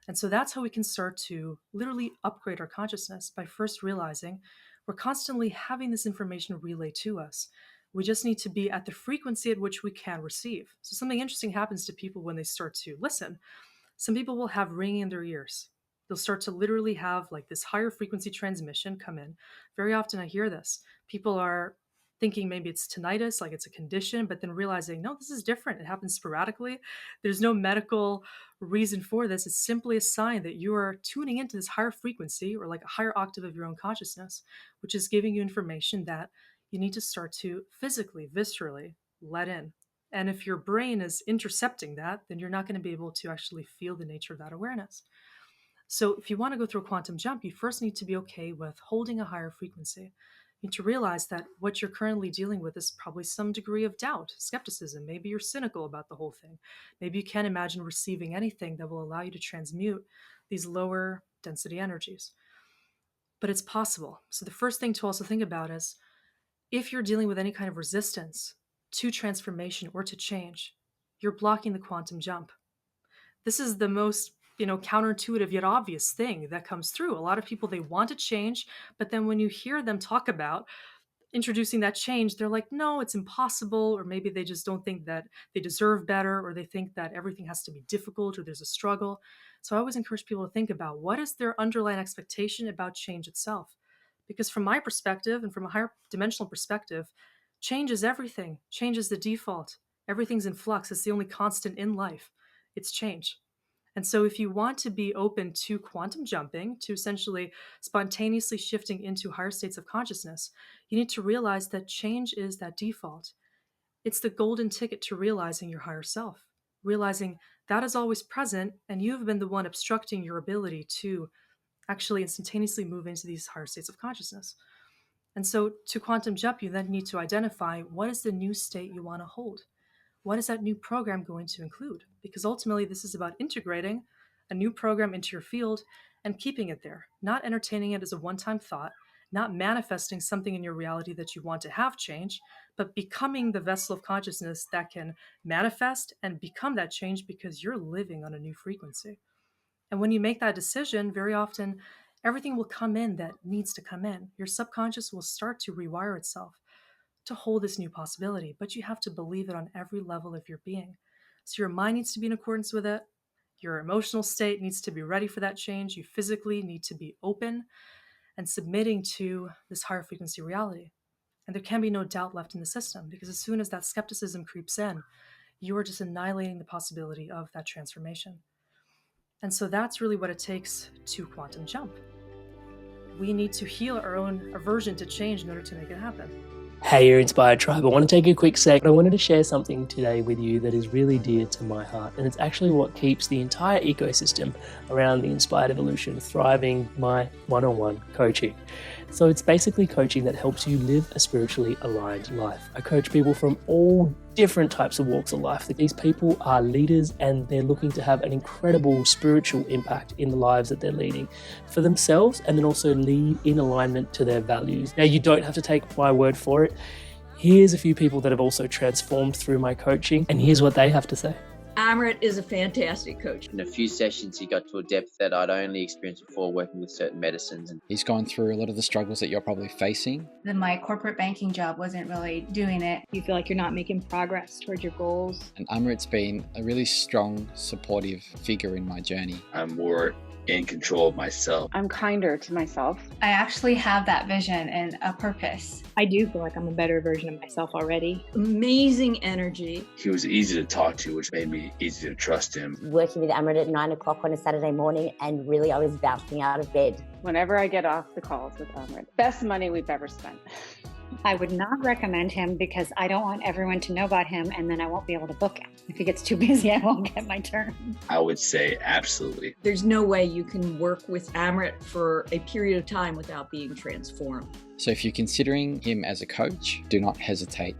And so that's how we can start to literally upgrade our consciousness by first realizing we're constantly having this information relayed to us. We just need to be at the frequency at which we can receive. So something interesting happens to people when they start to listen. Some people will have ringing in their ears. They'll start to literally have like this higher frequency transmission come in. Very often I hear this. People are thinking maybe it's tinnitus, like it's a condition, but then realizing, no, this is different. It happens sporadically. There's no medical reason for this. It's simply a sign that you are tuning into this higher frequency or like a higher octave of your own consciousness, which is giving you information that you need to start to physically, viscerally let in. And if your brain is intercepting that, then you're not going to be able to actually feel the nature of that awareness. So if you want to go through a quantum jump, you first need to be okay with holding a higher frequency. You need to realize that what you're currently dealing with is probably some degree of doubt, skepticism. Maybe you're cynical about the whole thing. Maybe you can't imagine receiving anything that will allow you to transmute these lower density energies. But it's possible. So the first thing to also think about is if you're dealing with any kind of resistance to transformation or to change, you're blocking the quantum jump. This is the most counterintuitive yet obvious thing that comes through. A lot of people, they want to change, but then when you hear them talk about introducing that change, they're like, no, it's impossible, or maybe they just don't think that they deserve better, or they think that everything has to be difficult, or there's a struggle. So I always encourage people to think about what is their underlying expectation about change itself. Because from my perspective and from a higher dimensional perspective, change is everything. Change is the default. Everything's in flux. It's the only constant in life. It's change. And so if you want to be open to quantum jumping, to essentially spontaneously shifting into higher states of consciousness, you need to realize that change is that default. It's the golden ticket to realizing your higher self, realizing that is always present, and you've been the one obstructing your ability to actually instantaneously move into these higher states of consciousness. And so to quantum jump, you then need to identify what is the new state you want to hold. What is that new program going to include? Because ultimately, this is about integrating a new program into your field and keeping it there, not entertaining it as a one-time thought, not manifesting something in your reality that you want to have change, but becoming the vessel of consciousness that can manifest and become that change because you're living on a new frequency. And when you make that decision, very often everything will come in that needs to come in. Your subconscious will start to rewire itself to hold this new possibility, but you have to believe it on every level of your being. So your mind needs to be in accordance with it. Your emotional state needs to be ready for that change. You physically need to be open and submitting to this higher frequency reality. And there can be no doubt left in the system, because as soon as that skepticism creeps in, you are just annihilating the possibility of that transformation. And so that's really what it takes to quantum jump. We need to heal our own aversion to change in order to make it happen. Hey, your Inspired Tribe. I want to take a quick sec. I wanted to share something today with you that is really dear to my heart. And it's actually what keeps the entire ecosystem around the Inspired Evolution thriving, my one-on-one coaching. So it's basically coaching that helps you live a spiritually aligned life. I coach people from all different types of walks of life. These people are leaders and they're looking to have an incredible spiritual impact in the lives that they're leading for themselves, and then also lead in alignment to their values. Now, you don't have to take my word for it. Here's a few people that have also transformed through my coaching, and here's what they have to say. Amrit is a fantastic coach. In a few sessions, he got to a depth that I'd only experienced before working with certain medicines. And he's gone through a lot of the struggles that you're probably facing. Then my corporate banking job wasn't really doing it. You feel like you're not making progress towards your goals. And Amrit's been a really strong, supportive figure in my journey. I'm more in control of myself. I'm kinder to myself. I actually have that vision and a purpose. I do feel like I'm a better version of myself already. Amazing energy. He was easy to talk to, which made me easy to trust him. Working with Amrit at 9 o'clock on a Saturday morning, and really I was bouncing out of bed. Whenever I get off the calls with Amrit, best money we've ever spent. I would not recommend him because I don't want everyone to know about him and then I won't be able to book him. If he gets too busy, I won't get my turn. I would say absolutely. There's no way you can work with Amrit for a period of time without being transformed. So if you're considering him as a coach, do not hesitate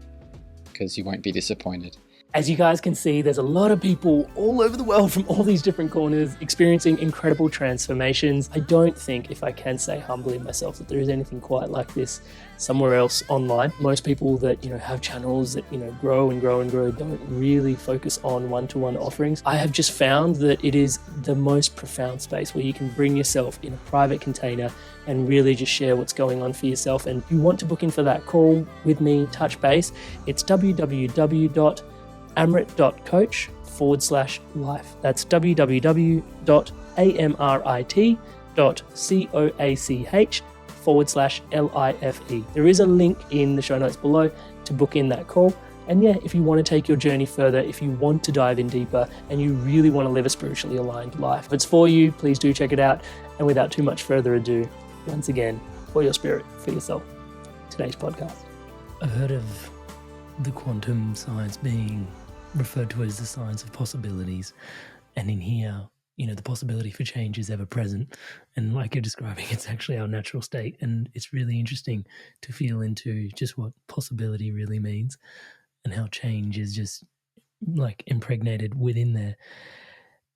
because you won't be disappointed. As you guys can see, there's a lot of people all over the world from all these different corners experiencing incredible transformations. I don't think, if I can say humbly myself, that there is anything quite like this somewhere else online. Most people that, have channels that, grow and grow and grow don't really focus on one-to-one offerings. I have just found that it is the most profound space where you can bring yourself in a private container and really just share what's going on for yourself. And if you want to book in for that call with me, touch base, it's www.amrit.coach/life. That's www.amrit.coach/life. There is a link in the show notes below to book in that call. And yeah, if you want to take your journey further, if you want to dive in deeper, and you really want to live a spiritually aligned life, if it's for you, please do check it out. And without too much further ado, once again, for your spirit, for yourself, today's podcast. I've heard of the quantum science being referred to as the science of possibilities. And in here, the possibility for change is ever present. And like you're describing, it's actually our natural state. And it's really interesting to feel into just what possibility really means and how change is just like impregnated within there.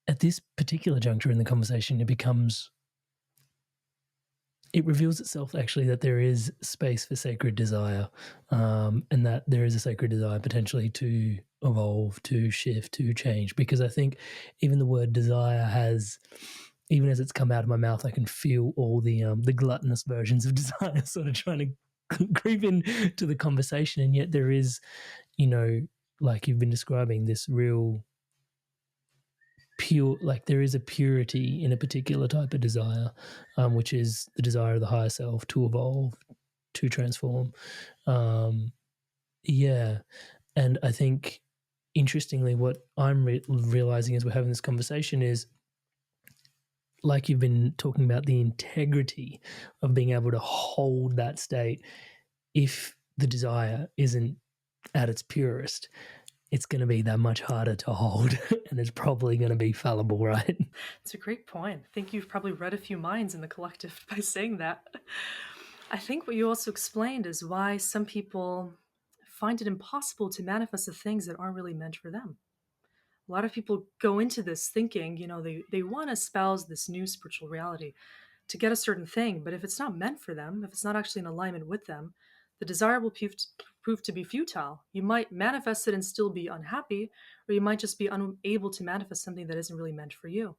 At this particular juncture in the conversation, it reveals itself actually that there is space for sacred desire, and that there is a sacred desire potentially to evolve, to shift, to change. Because I think even the word desire has, even as it's come out of my mouth, I can feel all the gluttonous versions of desire sort of trying to creep into the conversation. And yet there is, like you've been describing, this real pure, like there is a purity in a particular type of desire, which is the desire of the higher self to evolve, to transform. And I think interestingly what I'm realizing as we're having this conversation is, like you've been talking about, the integrity of being able to hold that state. If the desire isn't at its purest, it's going to be that much harder to hold, and it's probably going to be fallible, right? It's a great point. I think you've probably read a few minds in the collective by saying that. I think what you also explained is why some people find it impossible to manifest the things that aren't really meant for them. A lot of people go into this thinking, they want to espouse this new spiritual reality to get a certain thing, but if it's not meant for them, if it's not actually in alignment with them, the desire will prove to be futile. You might manifest it and still be unhappy, or you might just be unable to manifest something that isn't really meant for you.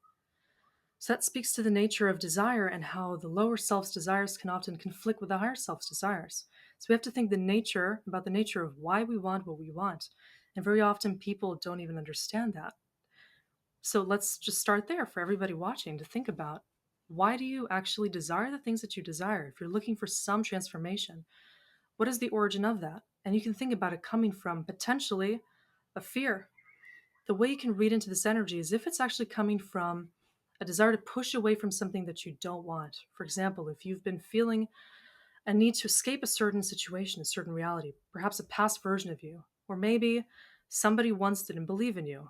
So that speaks to the nature of desire and how the lower self's desires can often conflict with the higher self's desires. So we have to think about the nature of why we want what we want. And very often people don't even understand that. So let's just start there for everybody watching to think about, why do you actually desire the things that you desire? If you're looking for some transformation, what is the origin of that? And you can think about it coming from potentially a fear. The way you can read into this energy is if it's actually coming from a desire to push away from something that you don't want. For example, if you've been feeling a need to escape a certain situation, a certain reality, perhaps a past version of you, or maybe somebody once didn't believe in you,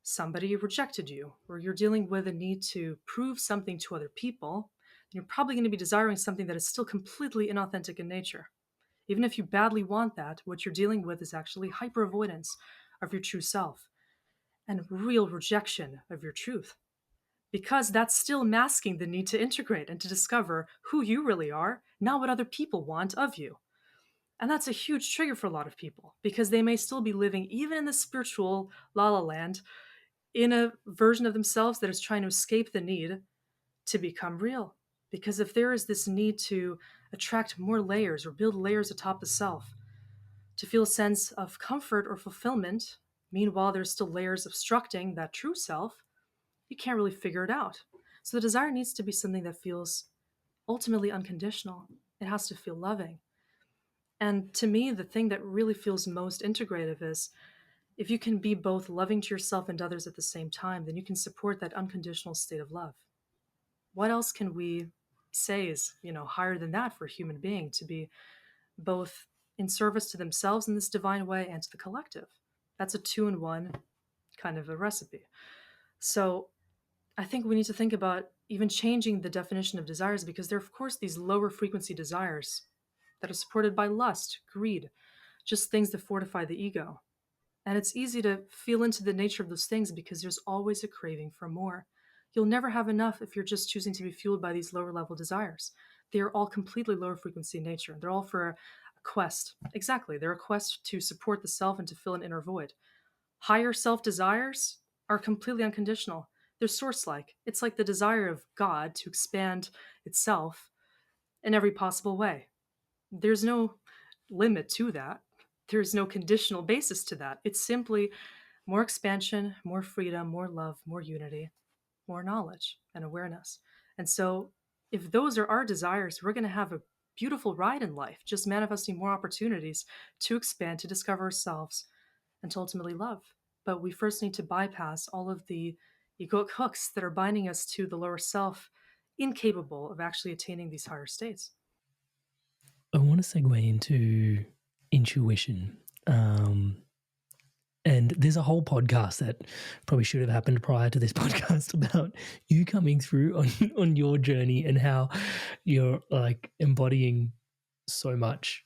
somebody rejected you, or you're dealing with a need to prove something to other people, then you're probably going to be desiring something that is still completely inauthentic in nature. Even if you badly want that, what you're dealing with is actually hyper avoidance of your true self and real rejection of your truth. Because that's still masking the need to integrate and to discover who you really are, not what other people want of you. And that's a huge trigger for a lot of people, because they may still be living, even in the spiritual la la land, in a version of themselves that is trying to escape the need to become real. Because if there is this need to attract more layers or build layers atop the self, to feel a sense of comfort or fulfillment, meanwhile there's still layers obstructing that true self, you can't really figure it out. So the desire needs to be something that feels ultimately unconditional. It has to feel loving. And to me, the thing that really feels most integrative is if you can be both loving to yourself and others at the same time, then you can support that unconditional state of love. What else can we say is, higher than that for a human being to be both in service to themselves in this divine way and to the collective? That's a 2-in-1 kind of a recipe. So I think we need to think about even changing the definition of desires, because there are, of course, these lower frequency desires that are supported by lust, greed, just things that fortify the ego. And it's easy to feel into the nature of those things because there's always a craving for more. You'll never have enough if you're just choosing to be fueled by these lower level desires. They are all completely lower frequency in nature. They're all for a quest. Exactly. They're a quest to support the self and to fill an inner void. Higher self desires are completely unconditional. They're source-like. It's like the desire of God to expand itself in every possible way. There's no limit to that. There's no conditional basis to that. It's simply more expansion, more freedom, more love, more unity, more knowledge and awareness. And so if those are our desires, we're going to have a beautiful ride in life, just manifesting more opportunities to expand, to discover ourselves, and to ultimately love. But we first need to bypass all of the egoic hooks that are binding us to the lower self, incapable of actually attaining these higher states. I want to segue into intuition. And there's a whole podcast that probably should have happened prior to this podcast about you coming through on your journey and how you're like embodying so much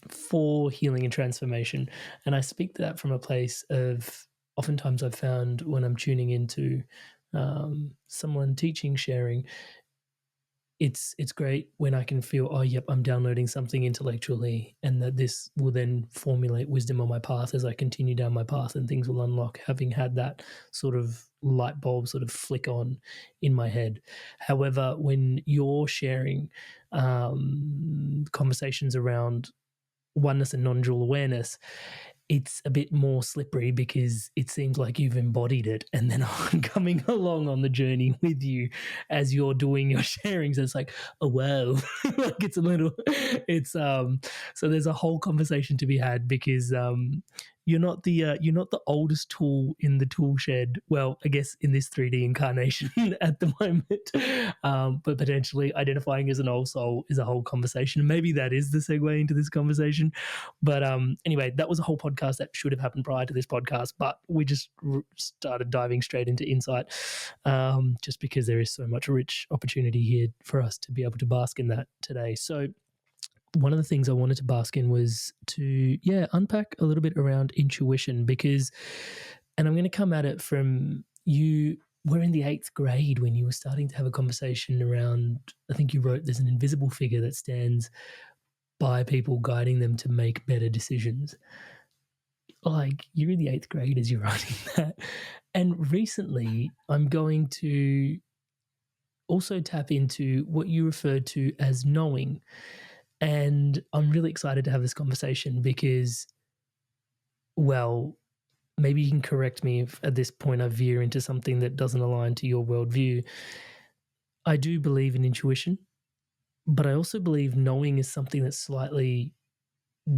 for healing and transformation. And I speak to that from a place of, oftentimes I've found when I'm tuning into someone teaching, sharing, it's great when I can feel, oh, yep, I'm downloading something intellectually, and that this will then formulate wisdom on my path as I continue down my path, and things will unlock, having had that sort of light bulb sort of flick on in my head. However, when you're sharing conversations around oneness and non-dual awareness, it's a bit more slippery because it seems like you've embodied it, and then I'm coming along on the journey with you as you're doing your sharings. It's like, oh wow, like it's a little, it's so there's a whole conversation to be had because you're not the oldest tool in the tool shed. Well, I guess in this 3D incarnation at the moment, but potentially identifying as an old soul is a whole conversation. Maybe that is the segue into this conversation. But anyway, that was a whole podcast that should have happened prior to this podcast, but we just started diving straight into insight, just because there is so much rich opportunity here for us to be able to bask in that today. So one of the things I wanted to bask in was to, unpack a little bit around intuition, because, and I'm going to come at it from, you were in the 8th grade when you were starting to have a conversation around, I think you wrote, there's an invisible figure that stands by people, guiding them to make better decisions. Like, you're in the 8th grade as you're writing that. And recently I'm going to also tap into what you referred to as knowing. And I'm really excited to have this conversation because, well, maybe you can correct me if at this point I veer into something that doesn't align to your worldview. I do believe in intuition, but I also believe knowing is something that's slightly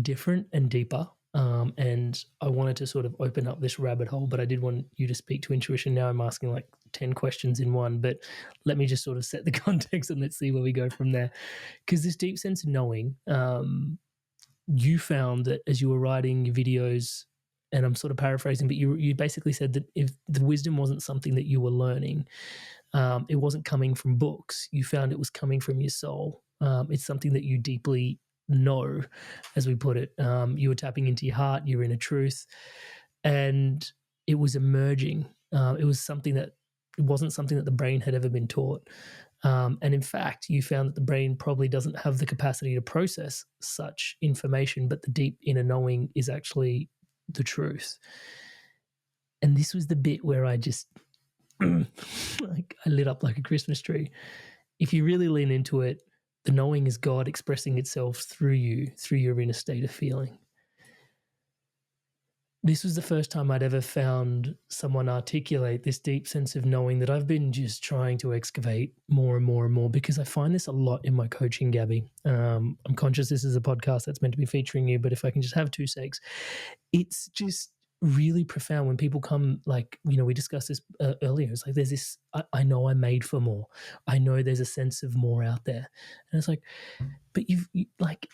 different and deeper. And I wanted to sort of open up this rabbit hole, but I did want you to speak to intuition. Now I'm asking like 10 questions in one, but let me just sort of set the context and let's see where we go from there. Because this deep sense of knowing, you found that as you were writing your videos, and I'm sort of paraphrasing, but you basically said that if the wisdom wasn't something that you were learning, it wasn't coming from books. You found it was coming from your soul. It's something that you deeply know, as we put it. You were tapping into your heart, your inner truth, and it was emerging. It was something that, it wasn't something that the brain had ever been taught. And in fact, you found that the brain probably doesn't have the capacity to process such information, but the deep inner knowing is actually the truth. And this was the bit where I just, like, I lit up like a Christmas tree. If you really lean into it, the knowing is God expressing itself through you, through your inner state of feeling. This was the first time I'd ever found someone articulate this deep sense of knowing that I've been just trying to excavate more and more and more, because I find this a lot in my coaching, Gabi. I'm conscious this is a podcast that's meant to be featuring you, but if I can just have 2 secs, it's just really profound when people come, like, we discussed this earlier. It's like there's this, I know I'm made for more. I know there's a sense of more out there. And it's like, but you like,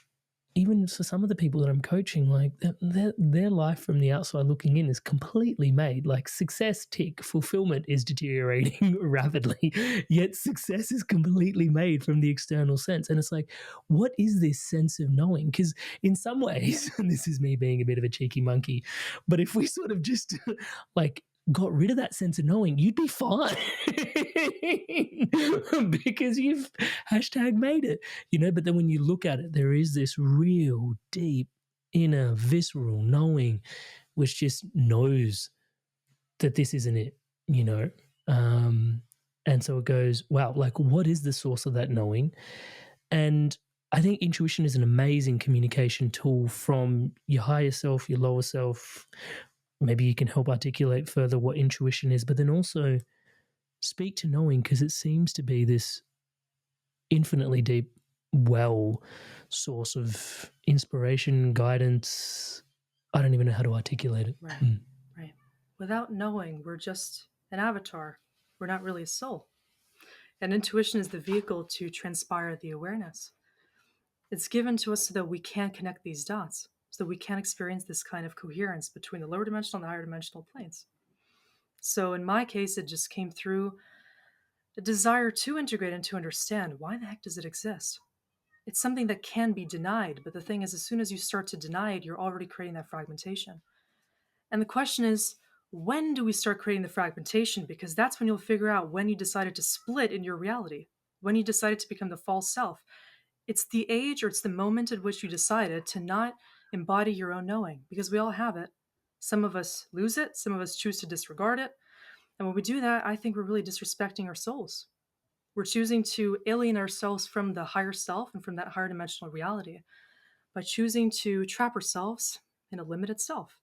even for some of the people that I'm coaching, like their life from the outside looking in is completely made. Like success tick, fulfillment is deteriorating rapidly, yet success is completely made from the external sense. And it's like, what is this sense of knowing? Because in some ways, and this is me being a bit of a cheeky monkey, but if we sort of just like got rid of that sense of knowing, you'd be fine because you've #made it, but then when you look at it, there is this real deep inner visceral knowing which just knows that this isn't it, and so it goes, wow, like what is the source of that knowing? And I think intuition is an amazing communication tool from your higher self, your lower self. Maybe you can help articulate further what intuition is, but then also speak to knowing, because it seems to be this infinitely deep well source of inspiration, guidance. I don't even know how to articulate it. Right, right. Without knowing, we're just an avatar. We're not really a soul. And intuition is the vehicle to transpire the awareness. It's given to us so that we can connect these dots. so that we can experience this kind of coherence between the lower dimensional and the higher dimensional planes. So in my case, it just came through a desire to integrate and to understand, why the heck does it exist? It's something that can be denied, but the thing is, as soon as you start to deny it, you're already creating that fragmentation. And the question is, when do we start creating the fragmentation? Because that's when you'll figure out when you decided to split in your reality, when you decided to become the false self. It's the age, or it's the moment at which you decided to not embody your own knowing, because we all have it. Some of us lose it, some of us choose to disregard it. And when we do that, I think we're really disrespecting our souls. We're choosing to alienate ourselves from the higher self and from that higher dimensional reality by choosing to trap ourselves in a limited self.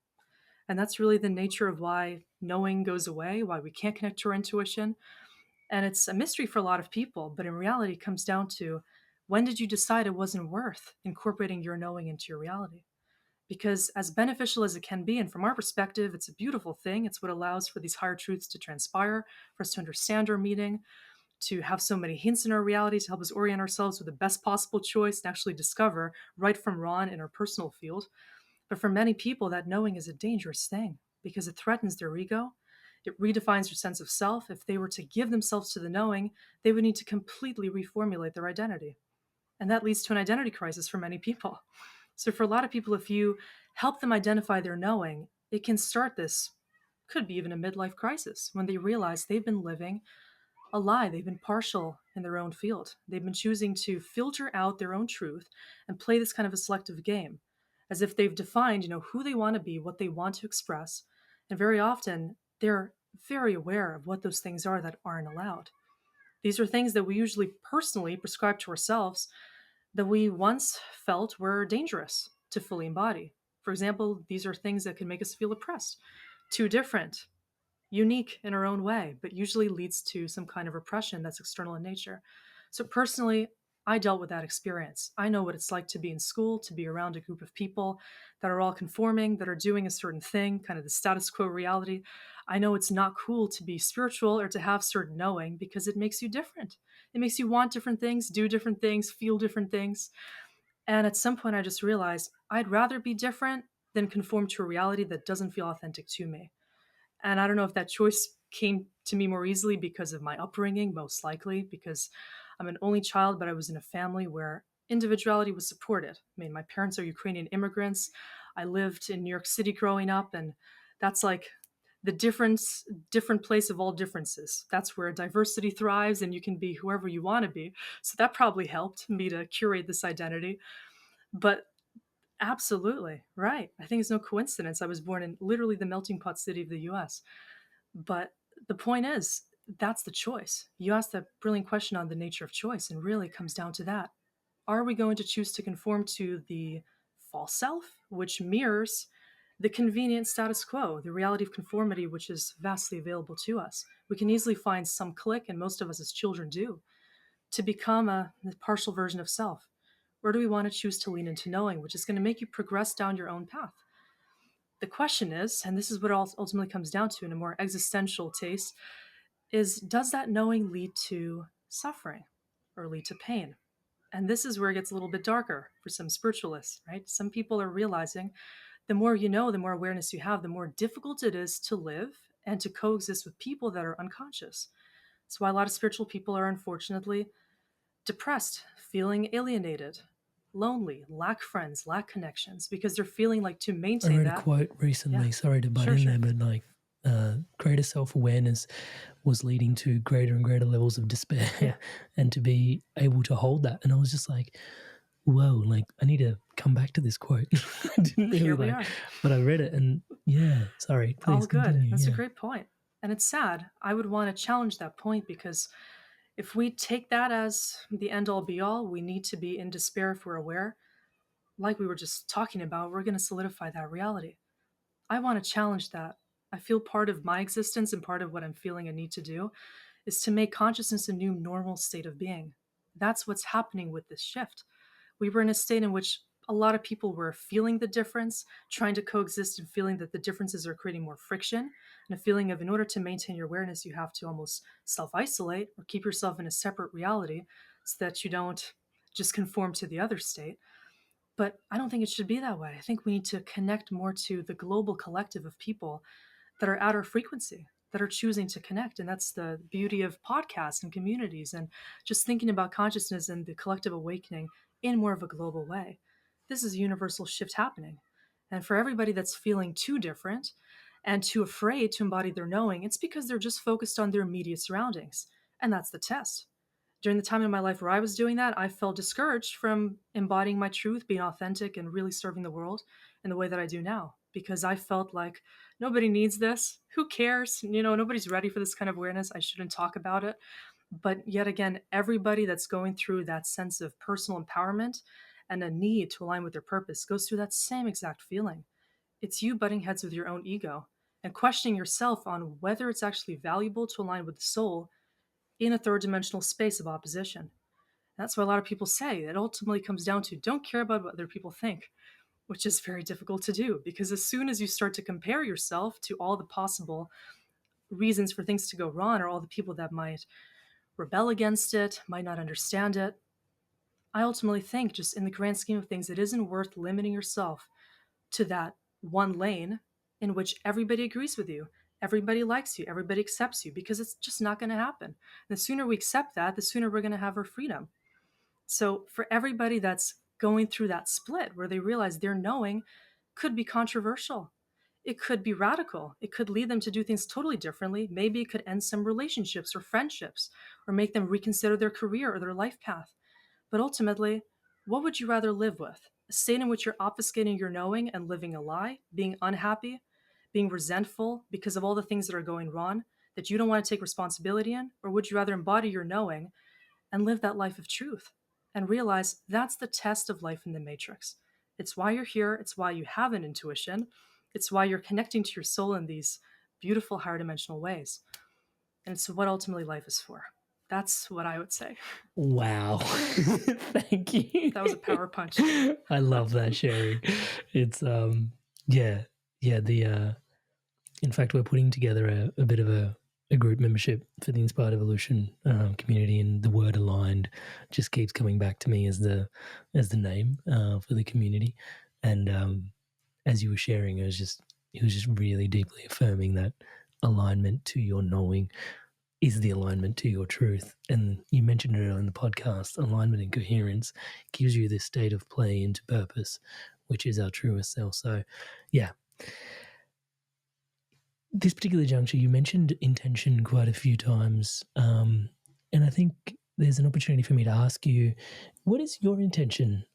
And that's really the nature of why knowing goes away, why we can't connect to our intuition. And it's a mystery for a lot of people, but in reality, it comes down to, when did you decide it wasn't worth incorporating your knowing into your reality? Because as beneficial as it can be, and from our perspective, it's a beautiful thing. It's what allows for these higher truths to transpire, for us to understand our meaning, to have so many hints in our reality to help us orient ourselves with the best possible choice and actually discover right from wrong in our personal field. But for many people, that knowing is a dangerous thing because it threatens their ego. It redefines their sense of self. If they were to give themselves to the knowing, they would need to completely reformulate their identity. And that leads to an identity crisis for many people. So for a lot of people, if you help them identify their knowing, it can start this, could be even a midlife crisis, when they realize they've been living a lie. They've been partial in their own field. They've been choosing to filter out their own truth and play this kind of a selective game, as if they've defined, who they want to be, what they want to express. And very often, they're very aware of what those things are that aren't allowed. These are things that we usually personally prescribe to ourselves that we once felt were dangerous to fully embody. For example, these are things that can make us feel oppressed, too different, unique in our own way, but usually leads to some kind of repression that's external in nature. So personally, I dealt with that experience. I know what it's like to be in school, to be around a group of people that are all conforming, that are doing a certain thing, kind of the status quo reality. I know it's not cool to be spiritual or to have certain knowing, because it makes you different. It makes you want different things, do different things, feel different things. And at some point, I just realized I'd rather be different than conform to a reality that doesn't feel authentic to me. And I don't know if that choice came to me more easily because of my upbringing, most likely, because I'm an only child, but I was in a family where individuality was supported. I mean, my parents are Ukrainian immigrants. I lived in New York City growing up, and that's like the different place of all differences. That's where diversity thrives, and you can be whoever you want to be. So that probably helped me to curate this identity. But absolutely, right. I think it's no coincidence I was born in literally the melting pot city of the US. But the point is, that's the choice. You asked that brilliant question on the nature of choice, and really comes down to that. Are we going to choose to conform to the false self, which mirrors the convenient status quo, the reality of conformity, which is vastly available to us? We can easily find some clique, and most of us as children do, to become a partial version of self. Or do we want to choose to lean into knowing, which is going to make you progress down your own path? The question is, and this is what it ultimately comes down to in a more existential taste, is does that knowing lead to suffering or lead to pain? And this is where it gets a little bit darker for some spiritualists, right? Some people are realizing the more you know, the more awareness you have, the more difficult it is to live and to coexist with people that are unconscious. That's why a lot of spiritual people are unfortunately depressed, feeling alienated, lonely, lack friends, lack connections, because they're feeling like to maintain I read that. a quote recently, Yeah. sorry to butt in there, but like greater self-awareness was leading to greater and greater levels of despair and to be able to hold that. And I was just like, whoa, like I need to come back to this quote. I didn't really Here we like, are. but I read it and sorry, please All good. continue. That's a great point. And it's sad. I would want to challenge that point, because if we take that as the end all be all, we need to be in despair if we're aware. Like we were just talking about, we're going to solidify that reality. I want to challenge that. I feel part of my existence and part of what I'm feeling I need to do is to make consciousness a new normal state of being. That's what's happening with this shift. We were in a state in which a lot of people were feeling the difference, trying to coexist and feeling that the differences are creating more friction, and a feeling of in order to maintain your awareness, you have to almost self-isolate or keep yourself in a separate reality so that you don't just conform to the other state. But I don't think it should be that way. I think we need to connect more to the global collective of people that are at our frequency, that are choosing to connect. And that's the beauty of podcasts and communities and just thinking about consciousness and the collective awakening in more of a global way. This is a universal shift happening. And for everybody that's feeling too different and too afraid to embody their knowing, it's because they're just focused on their immediate surroundings. And that's the test. During the time in my life where I was doing that, I felt discouraged from embodying my truth, being authentic, and really serving the world in the way that I do now, because I felt like nobody needs this. Who cares? Nobody's ready for this kind of awareness. I shouldn't talk about it. But yet again, everybody that's going through that sense of personal empowerment and a need to align with their purpose goes through that same exact feeling. It's you butting heads with your own ego and questioning yourself on whether it's actually valuable to align with the soul in a third dimensional space of opposition. That's why a lot of people say it ultimately comes down to don't care about what other people think, which is very difficult to do, because as soon as you start to compare yourself to all the possible reasons for things to go wrong or all the people that might rebel against it, might not understand it, I ultimately think just in the grand scheme of things, it isn't worth limiting yourself to that one lane in which everybody agrees with you, everybody likes you, everybody accepts you, because it's just not going to happen. And the sooner we accept that, the sooner we're going to have our freedom. So for everybody that's going through that split where they realize their knowing could be controversial, it could be radical, it could lead them to do things totally differently. Maybe it could end some relationships or friendships or make them reconsider their career or their life path. But ultimately, what would you rather live with? A state in which you're obfuscating your knowing and living a lie, being unhappy, being resentful because of all the things that are going wrong that you don't want to take responsibility in? Or would you rather embody your knowing and live that life of truth and realize that's the test of life in the matrix? It's why you're here. It's why you have an intuition. It's why you're connecting to your soul in these beautiful higher dimensional ways. And it's what ultimately life is for. That's what I would say. Wow. Thank you. That was a power punch. I love that sharing. It's in fact, we're putting together a bit of a group membership for the Inspired Evolution community, and the word aligned just keeps coming back to me as the name for the community. And as you were sharing, it was just really deeply affirming that alignment to your knowing is the alignment to your truth. And you mentioned it earlier in the podcast, alignment and coherence gives you this state of play into purpose, which is our truest self. So, yeah. This particular juncture, you mentioned intention quite a few times. And I think there's an opportunity for me to ask you, what is your intention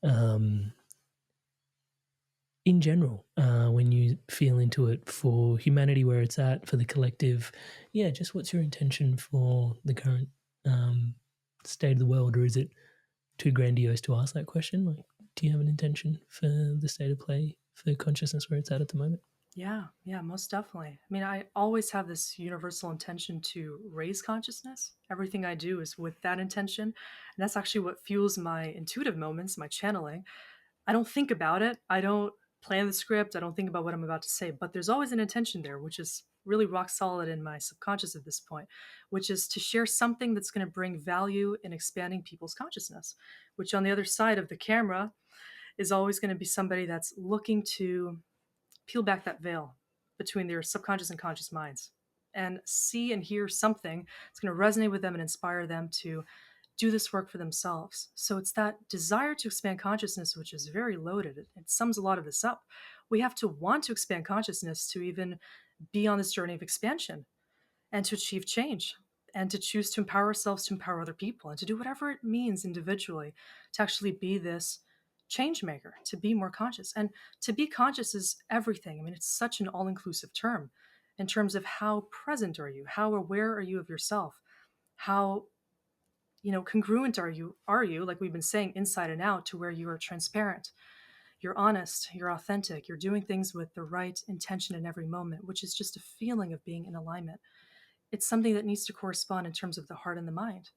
in general, when you feel into it, for humanity where it's at, for the collective? Yeah, just what's your intention for the current state of the world? Or is it too grandiose to ask that question? Like, do you have an intention for the state of play, for consciousness where it's at the moment? Yeah, most definitely. I mean, I always have this universal intention to raise consciousness. Everything I do is with that intention. And that's actually what fuels my intuitive moments, my channeling. I don't think about it. I don't plan the script. I don't think about what I'm about to say, but there's always an intention there, which is really rock solid in my subconscious at this point, which is to share something that's going to bring value in expanding people's consciousness, which on the other side of the camera is always going to be somebody that's looking to peel back that veil between their subconscious and conscious minds and see and hear something that's going to resonate with them and inspire them to do this work for themselves. So it's that desire to expand consciousness, which is very loaded. It sums a lot of this up. We have to want to expand consciousness to even be on this journey of expansion and to achieve change and to choose to empower ourselves, to empower other people, and to do whatever it means individually to actually be this change maker, to be more conscious. And to be conscious is everything. I mean, it's such an all-inclusive term in terms of how present are you? How aware are you of yourself? How congruent are you, like we've been saying, inside and out, to where you are transparent, you're honest, you're authentic, you're doing things with the right intention in every moment, which is just a feeling of being in alignment. It's something that needs to correspond in terms of the heart and the mind.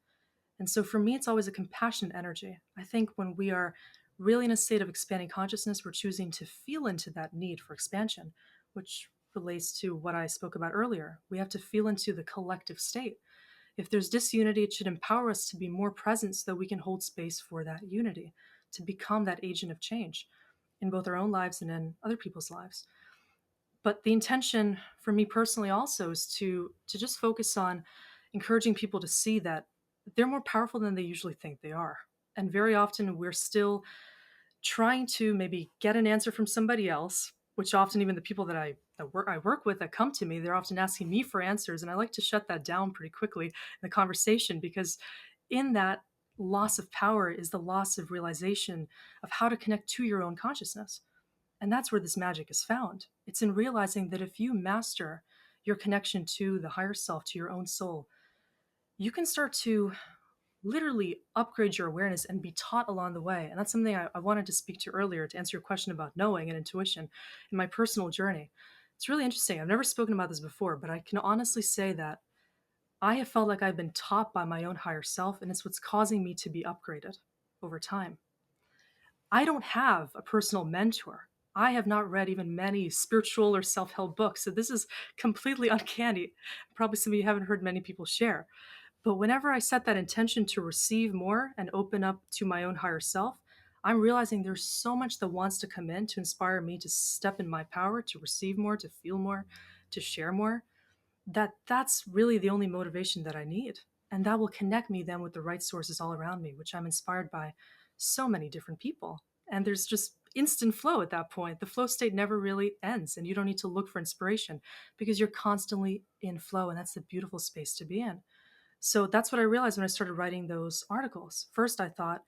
And so for me, it's always a compassionate energy. I think when we are really in a state of expanding consciousness, we're choosing to feel into that need for expansion, which relates to what I spoke about earlier. We have to feel into the collective state. If there's disunity, it should empower us to be more present so that we can hold space for that unity, to become that agent of change in both our own lives and in other people's lives. But the intention for me personally also is to just focus on encouraging people to see that they're more powerful than they usually think they are. And very often we're still trying to maybe get an answer from somebody else, which often even the people that I work with that come to me, they're often asking me for answers. And I like to shut that down pretty quickly in the conversation, because in that loss of power is the loss of realization of how to connect to your own consciousness. And that's where this magic is found. It's in realizing that if you master your connection to the higher self, to your own soul, you can start to literally upgrade your awareness and be taught along the way. And that's something I wanted to speak to earlier to answer your question about knowing and intuition in my personal journey. It's really interesting. I've never spoken about this before, but I can honestly say that I have felt like I've been taught by my own higher self, and it's what's causing me to be upgraded over time. I don't have a personal mentor. I have not read even many spiritual or self-help books. So this is completely uncanny. Probably some of you haven't heard many people share. But whenever I set that intention to receive more and open up to my own higher self, I'm realizing there's so much that wants to come in to inspire me to step in my power, to receive more, to feel more, to share more, that's really the only motivation that I need. And that will connect me then with the right sources all around me, which I'm inspired by so many different people. And there's just instant flow at that point. The flow state never really ends, and you don't need to look for inspiration because you're constantly in flow. And that's the beautiful space to be in. So that's what I realized when I started writing those articles. First, I thought,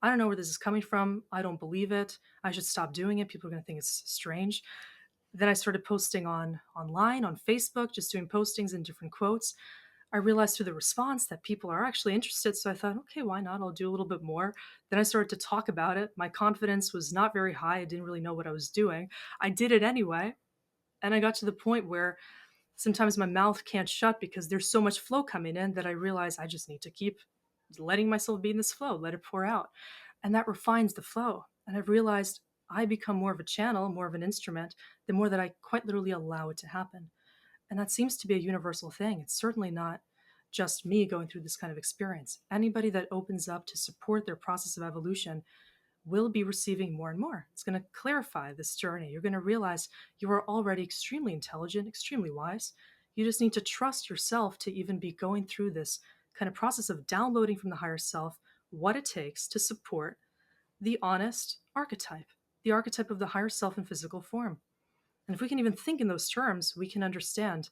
I don't know where this is coming from. I don't believe it. I should stop doing it. People are going to think it's strange. Then I started posting online, on Facebook, just doing postings in different quotes. I realized through the response that people are actually interested. So I thought, okay, why not? I'll do a little bit more. Then I started to talk about it. My confidence was not very high. I didn't really know what I was doing. I did it anyway. And I got to the point where sometimes my mouth can't shut because there's so much flow coming in that I realize I just need to keep letting myself be in this flow, let it pour out. And that refines the flow. And I've realized I become more of a channel, more of an instrument, the more that I quite literally allow it to happen. And that seems to be a universal thing. It's certainly not just me going through this kind of experience. Anybody that opens up to support their process of evolution will be receiving more and more. It's going to clarify this journey. You're going to realize you are already extremely intelligent, extremely wise. You just need to trust yourself to even be going through this kind of process of downloading from the higher self what it takes to support the honest archetype, the archetype of the higher self in physical form. And if we can even think in those terms, we can understand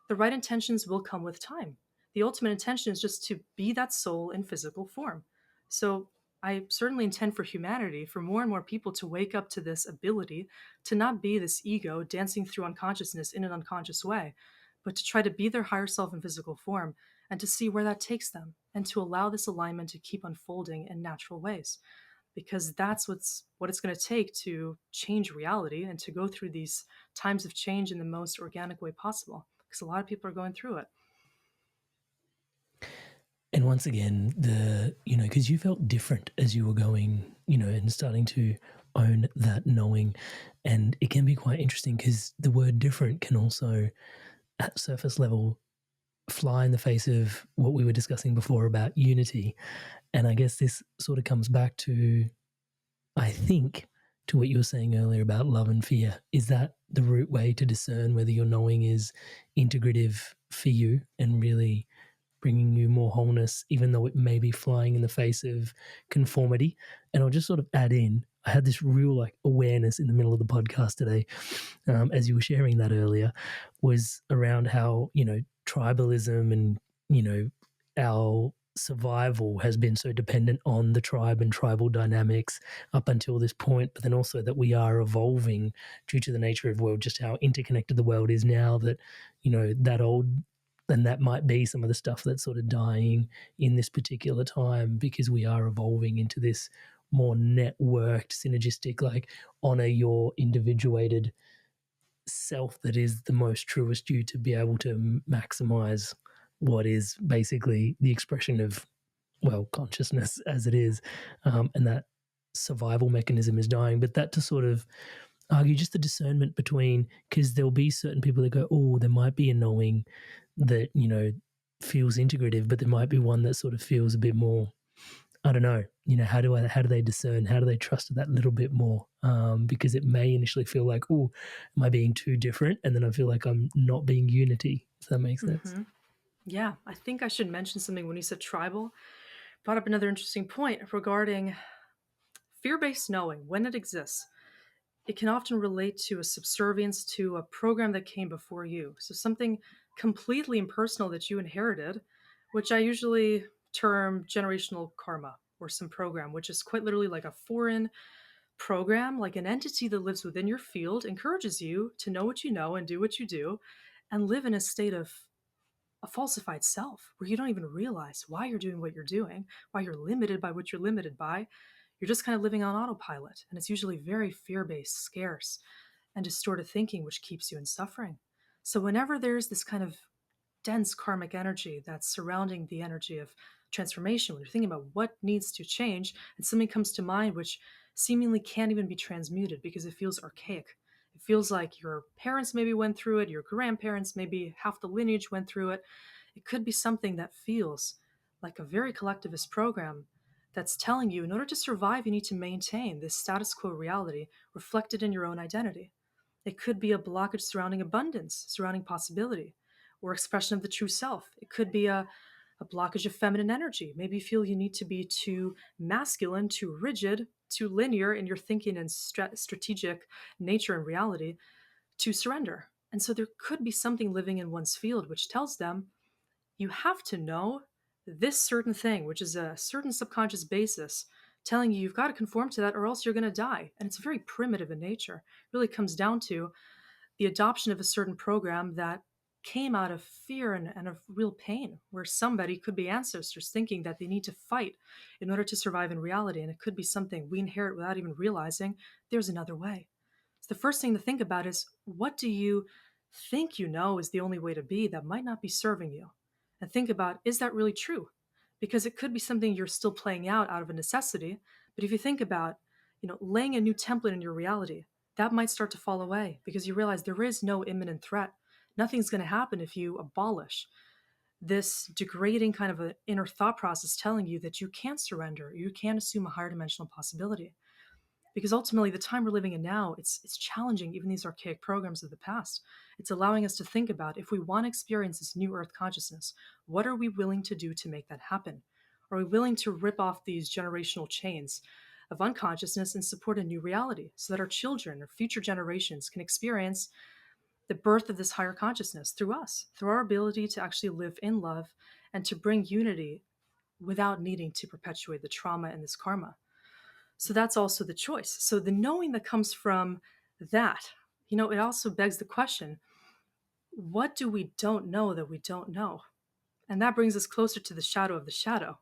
the right intentions will come with time. The ultimate intention is just to be that soul in physical form. So I certainly intend for humanity, for more and more people to wake up to this ability to not be this ego dancing through unconsciousness in an unconscious way, but to try to be their higher self in physical form and to see where that takes them and to allow this alignment to keep unfolding in natural ways. Because that's what it's going to take to change reality and to go through these times of change in the most organic way possible. Because a lot of people are going through it. And once again, because you felt different as you were going, and starting to own that knowing. And it can be quite interesting because the word different can also, at surface level, fly in the face of what we were discussing before about unity. And I guess this sort of comes back to, I think, to what you were saying earlier about love and fear. Is that the root way to discern whether your knowing is integrative for you and really bringing you more wholeness, even though it may be flying in the face of conformity? And I'll just sort of add in, I had this real awareness in the middle of the podcast today, as you were sharing that earlier, was around how, tribalism and, our survival has been so dependent on the tribe and tribal dynamics up until this point, but then also that we are evolving due to the nature of the world, just how interconnected the world is now, that, that old, and that might be some of the stuff that's sort of dying in this particular time, because we are evolving into this more networked, synergistic, honor your individuated self that is the most truest you, to be able to maximize what is basically the expression of, consciousness as it is, and that survival mechanism is dying. But that to sort of argue just the discernment between, because there'll be certain people that go, oh, there might be a knowing that, feels integrative, but there might be one that sort of feels a bit more I don't know, how do they discern? How do they trust it that little bit more? Because it may initially feel like, oh, am I being too different? And then I feel like I'm not being unity. Does that make sense? Yeah, I think I should mention something when you said tribal. Brought up another interesting point regarding fear-based knowing. When it exists, it can often relate to a subservience to a program that came before you. So something completely impersonal that you inherited, which I usually term generational karma or some program, which is quite literally like a foreign program, like an entity that lives within your field, encourages you to know what you know and do what you do and live in a state of a falsified self where you don't even realize why you're doing what you're doing, why you're limited by what you're limited by. You're just kind of living on autopilot. And it's usually very fear based, scarce, and distorted thinking, which keeps you in suffering. So, whenever there's this kind of dense karmic energy that's surrounding the energy of transformation, when you're thinking about what needs to change, and something comes to mind which seemingly can't even be transmuted because it feels archaic. It feels like your parents maybe went through it, your grandparents, maybe half the lineage went through it. It could be something that feels like a very collectivist program that's telling you in order to survive, you need to maintain this status quo reality reflected in your own identity. It could be a blockage surrounding abundance, surrounding possibility, or expression of the true self. It could be a blockage of feminine energy. Maybe you feel you need to be too masculine, too rigid, too linear in your thinking and strategic nature and reality to surrender. And so there could be something living in one's field which tells them you have to know this certain thing, which is a certain subconscious basis, telling you you've got to conform to that or else you're going to die. And it's very primitive in nature. It really comes down to the adoption of a certain program that came out of fear and of real pain, where somebody could be ancestors thinking that they need to fight in order to survive in reality. And it could be something we inherit without even realizing there's another way. So the first thing to think about is what do you think you know is the only way to be that might not be serving you? And think about, is that really true? Because it could be something you're still playing out of a necessity. But if you think about, laying a new template in your reality, that might start to fall away because you realize there is no imminent threat. Nothing's going to happen if you abolish this degrading kind of an inner thought process telling you that you can't surrender, you can't assume a higher dimensional possibility. Because ultimately, the time we're living in now, it's challenging even these archaic programs of the past. It's allowing us to think about if we want to experience this new earth consciousness, what are we willing to do to make that happen? Are we willing to rip off these generational chains of unconsciousness and support a new reality so that our children or future generations can experience the birth of this higher consciousness through us, through our ability to actually live in love and to bring unity without needing to perpetuate the trauma and this karma? So that's also the choice. So the knowing that comes from that, it also begs the question, what do we don't know that we don't know? And that brings us closer to the shadow of the shadow.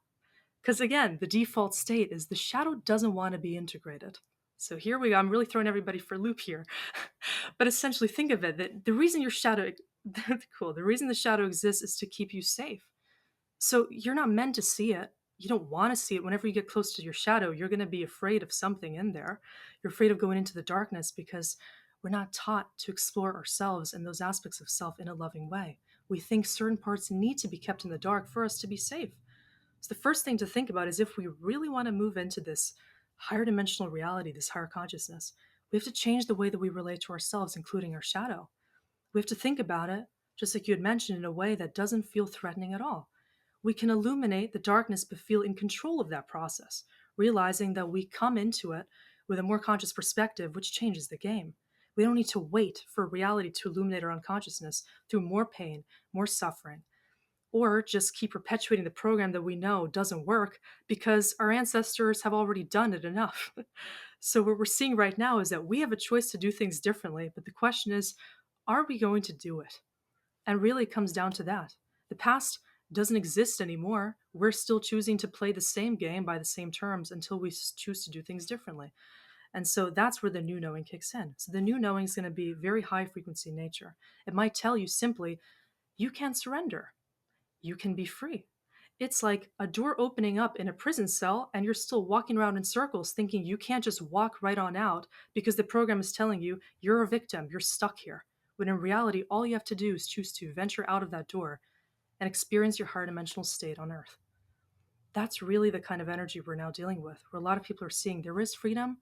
Because again, the default state is the shadow doesn't want to be integrated. So here we go. I'm really throwing everybody for a loop here. But essentially think of it, that the reason your shadow, the reason the shadow exists is to keep you safe. So you're not meant to see it. You don't want to see it. Whenever you get close to your shadow, you're going to be afraid of something in there. You're afraid of going into the darkness because we're not taught to explore ourselves and those aspects of self in a loving way. We think certain parts need to be kept in the dark for us to be safe. So the first thing to think about is if we really want to move into this higher dimensional reality, this higher consciousness, we have to change the way that we relate to ourselves, including our shadow. We have to think about it, just like you had mentioned, in a way that doesn't feel threatening at all. We can illuminate the darkness but feel in control of that process, realizing that we come into it with a more conscious perspective, which changes the game. We don't need to wait for reality to illuminate our unconsciousness through more pain, more suffering, or just keep perpetuating the program that we know doesn't work because our ancestors have already done it enough. So what we're seeing right now is that we have a choice to do things differently, but the question is, are we going to do it? And really it comes down to that. The past doesn't exist anymore. We're still choosing to play the same game by the same terms until we choose to do things differently. And so that's where the new knowing kicks in. So the new knowing is going to be very high frequency in nature. It might tell you simply, you can surrender. You can be free. It's like a door opening up in a prison cell and you're still walking around in circles thinking you can't just walk right on out because the program is telling you you're a victim, you're stuck here. When in reality, all you have to do is choose to venture out of that door and experience your higher dimensional state on earth. That's really the kind of energy we're now dealing with, where a lot of people are seeing there is freedom,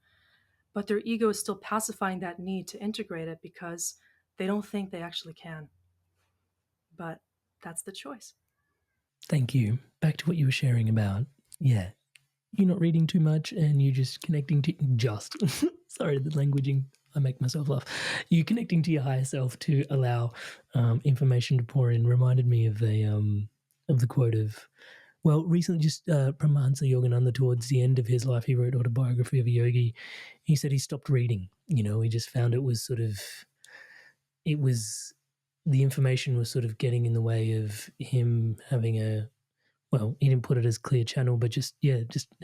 but their ego is still pacifying that need to integrate it because they don't think they actually can. But that's the choice. Thank you. Back to what you were sharing about, yeah, you're not reading too much and you're just connecting to sorry, the languaging, I make myself laugh. You connecting to your higher self to allow information to pour in reminded me of the quote of, well, recently just Paramahansa Yogananda, towards the end of his life, he wrote Autobiography of a Yogi. He said he stopped reading. He just found it was the information was sort of getting in the way of him having he didn't put it as clear channel, but just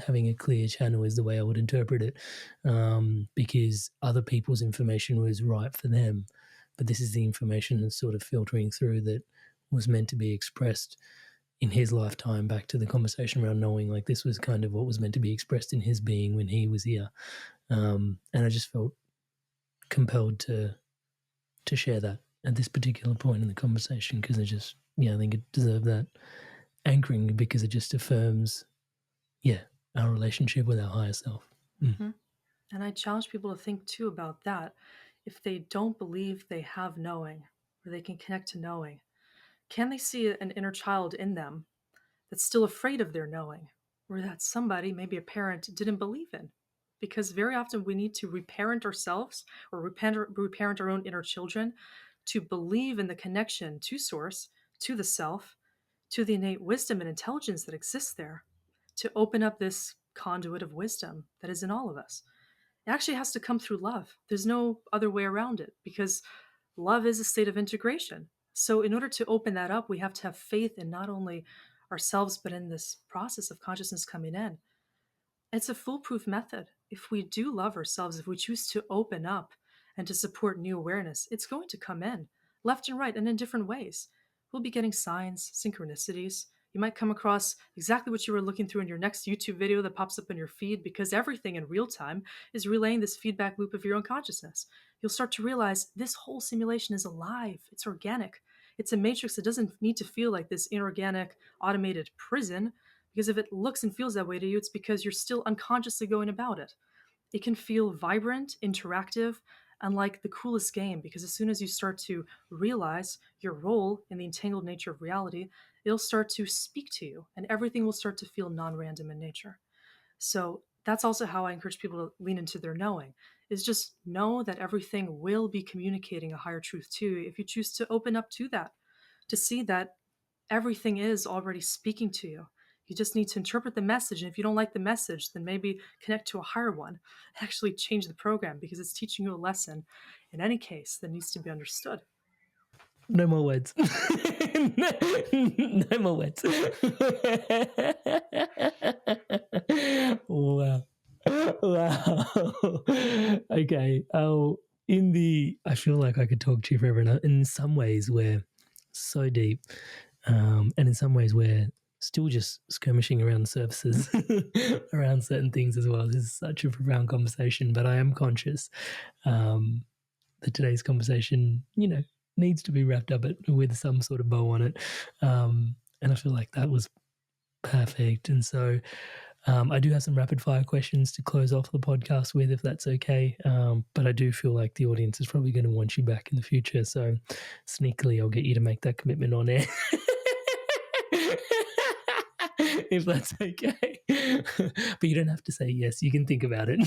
having a clear channel is the way I would interpret it, because other people's information was right for them, but this is the information that's sort of filtering through that was meant to be expressed in his lifetime. Back to the conversation around knowing, like, this was kind of what was meant to be expressed in his being when he was here, and I just felt compelled to share that at this particular point in the conversation, because I think it deserved that anchoring, because it just affirms, our relationship with our higher self. Mm-hmm. And I challenge people to think too about that. If they don't believe they have knowing, or they can connect to knowing, can they see an inner child in them that's still afraid of their knowing, or that somebody, maybe a parent, didn't believe in? Because very often we need to reparent ourselves, or reparent our own inner children, to believe in the connection to source, to the self, to the innate wisdom and intelligence that exists there, to open up this conduit of wisdom that is in all of us. It actually has to come through love. There's no other way around it, because love is a state of integration. So in order to open that up, we have to have faith in not only ourselves, but in this process of consciousness coming in. It's a foolproof method. If we do love ourselves, if we choose to open up and to support new awareness, it's going to come in left and right and in different ways. We'll be getting signs, synchronicities. You might come across exactly what you were looking through in your next YouTube video that pops up in your feed, because everything in real time is relaying this feedback loop of your own consciousness. You'll start to realize this whole simulation is alive. It's organic. It's a matrix that doesn't need to feel like this inorganic, automated prison, because if it looks and feels that way to you, it's because you're still unconsciously going about it. It can feel vibrant, interactive, and like the coolest game, because as soon as you start to realize your role in the entangled nature of reality, it'll start to speak to you, and everything will start to feel non-random in nature. So that's also how I encourage people to lean into their knowing, is just know that everything will be communicating a higher truth to you if you choose to open up to that, to see that everything is already speaking to you. You just need to interpret the message. And if you don't like the message, then maybe connect to a higher one and actually change the program, because it's teaching you a lesson in any case that needs to be understood. No more words. No more words. Wow. Okay. I feel like I could talk to you forever. And in some ways we're so deep, and in some ways we're still just skirmishing around the surfaces around certain things as well. This is such a profound conversation, but I am conscious that today's conversation, needs to be wrapped up with some sort of bow on it. And I feel like that was perfect. And so I do have some rapid fire questions to close off the podcast with, if that's okay. But I do feel like the audience is probably going to want you back in the future. So sneakily, I'll get you to make that commitment on air. If that's okay. But you don't have to say yes. You can think about it.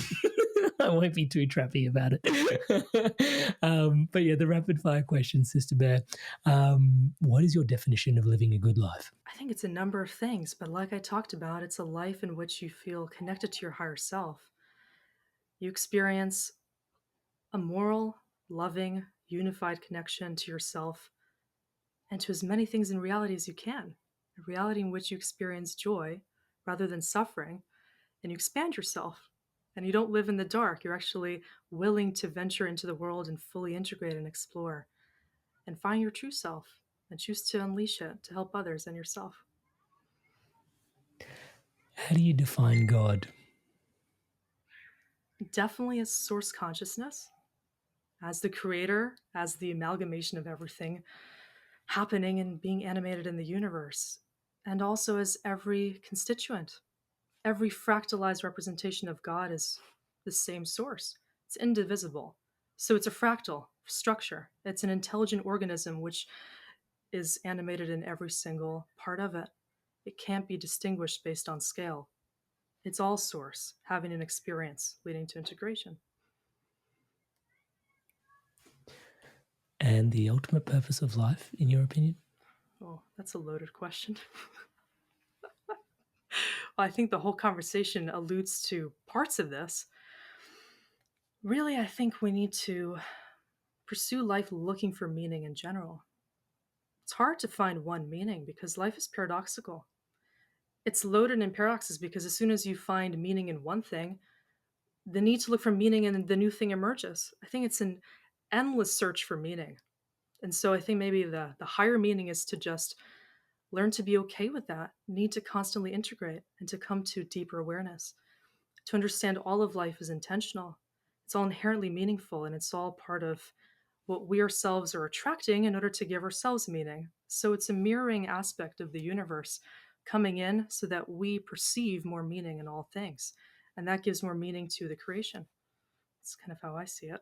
I won't be too trappy about it. But yeah, the rapid fire question, Sister Bear. What is your definition of living a good life? I think it's a number of things, but like I talked about, it's a life in which you feel connected to your higher self. You experience a moral, loving, unified connection to yourself and to as many things in reality as you can. A reality in which you experience joy rather than suffering, and you expand yourself. And you don't live in the dark. You're actually willing to venture into the world and fully integrate and explore and find your true self and choose to unleash it to help others and yourself. How do you define God? Definitely as source consciousness, as the creator, as the amalgamation of everything happening and being animated in the universe. and also as every constituent. Every fractalized representation of God is the same source. It's indivisible. So it's a fractal structure. It's an intelligent organism which is animated in every single part of it. It can't be distinguished based on scale. It's all source, having an experience leading to integration. And the ultimate purpose of life, in your opinion? Oh, that's a loaded question. Well, I think the whole conversation alludes to parts of this. Really, I think we need to pursue life looking for meaning in general. It's hard to find one meaning because life is paradoxical. It's loaded in paradoxes because as soon as you find meaning in one thing, the need to look for meaning in the new thing emerges. I think it's an endless search for meaning. And so I think maybe the higher meaning is to just learn to be okay with that, need to constantly integrate and to come to deeper awareness, to understand all of life is intentional. It's all inherently meaningful, and it's all part of what we ourselves are attracting in order to give ourselves meaning. So it's a mirroring aspect of the universe coming in so that we perceive more meaning in all things. And that gives more meaning to the creation. It's kind of how I see it.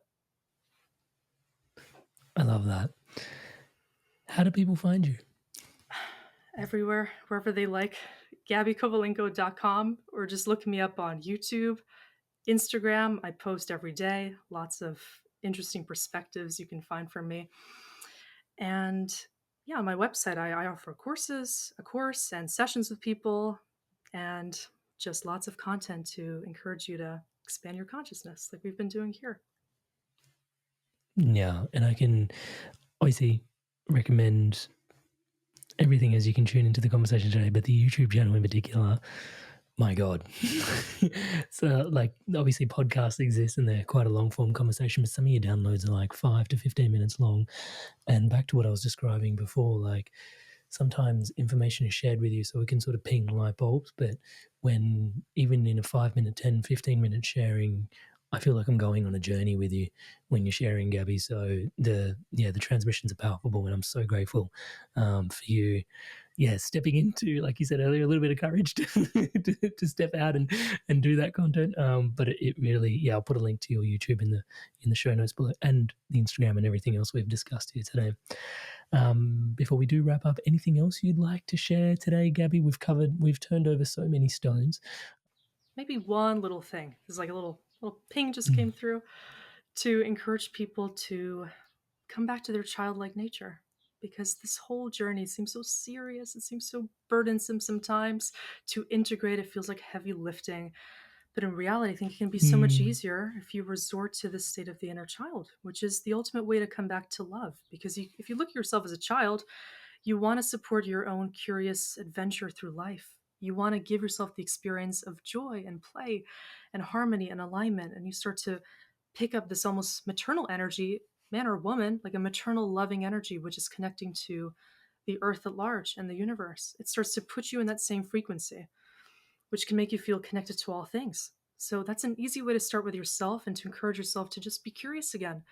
I love that. How do people find you? Everywhere, wherever they like. GabiKovalenko.com, or just look me up on YouTube, Instagram. I post every day. Lots of interesting perspectives you can find from me. And yeah, on my website, I offer a course and sessions with people, and just lots of content to encourage you to expand your consciousness like we've been doing here. Yeah, and I can obviously recommend everything as you can tune into the conversation today, but the YouTube channel in particular, my God. So, like, obviously podcasts exist and they're quite a long form conversation, but some of your downloads are like 5 to 15 minutes long. And back to what I was describing before, like, sometimes information is shared with you so it can sort of ping light bulbs, but when even in a 5 minute, 10, 15 minute sharing, I feel like I'm going on a journey with you when you're sharing, Gabi. So the transmissions are palpable, and I'm so grateful for you. Yeah, stepping into, like you said earlier, a little bit of courage to step out and do that content. But it really, I'll put a link to your YouTube in the show notes below, and the Instagram and everything else we've discussed here today. Before we do wrap up, anything else you'd like to share today, Gabi? We've turned over so many stones. Maybe one little thing. There's like a little ping just came through to encourage people to come back to their childlike nature, because this whole journey seems so serious. It seems so burdensome sometimes to integrate. It feels like heavy lifting. But in reality, I think it can be so much easier if you resort to the state of the inner child, which is the ultimate way to come back to love. Because if you look at yourself as a child, you want to support your own curious adventure through life. You want to give yourself the experience of joy and play and harmony and alignment. And you start to pick up this almost maternal energy, man or woman, like a maternal loving energy, which is connecting to the earth at large and the universe. It starts to put you in that same frequency, which can make you feel connected to all things. So that's an easy way to start with yourself and to encourage yourself to just be curious again.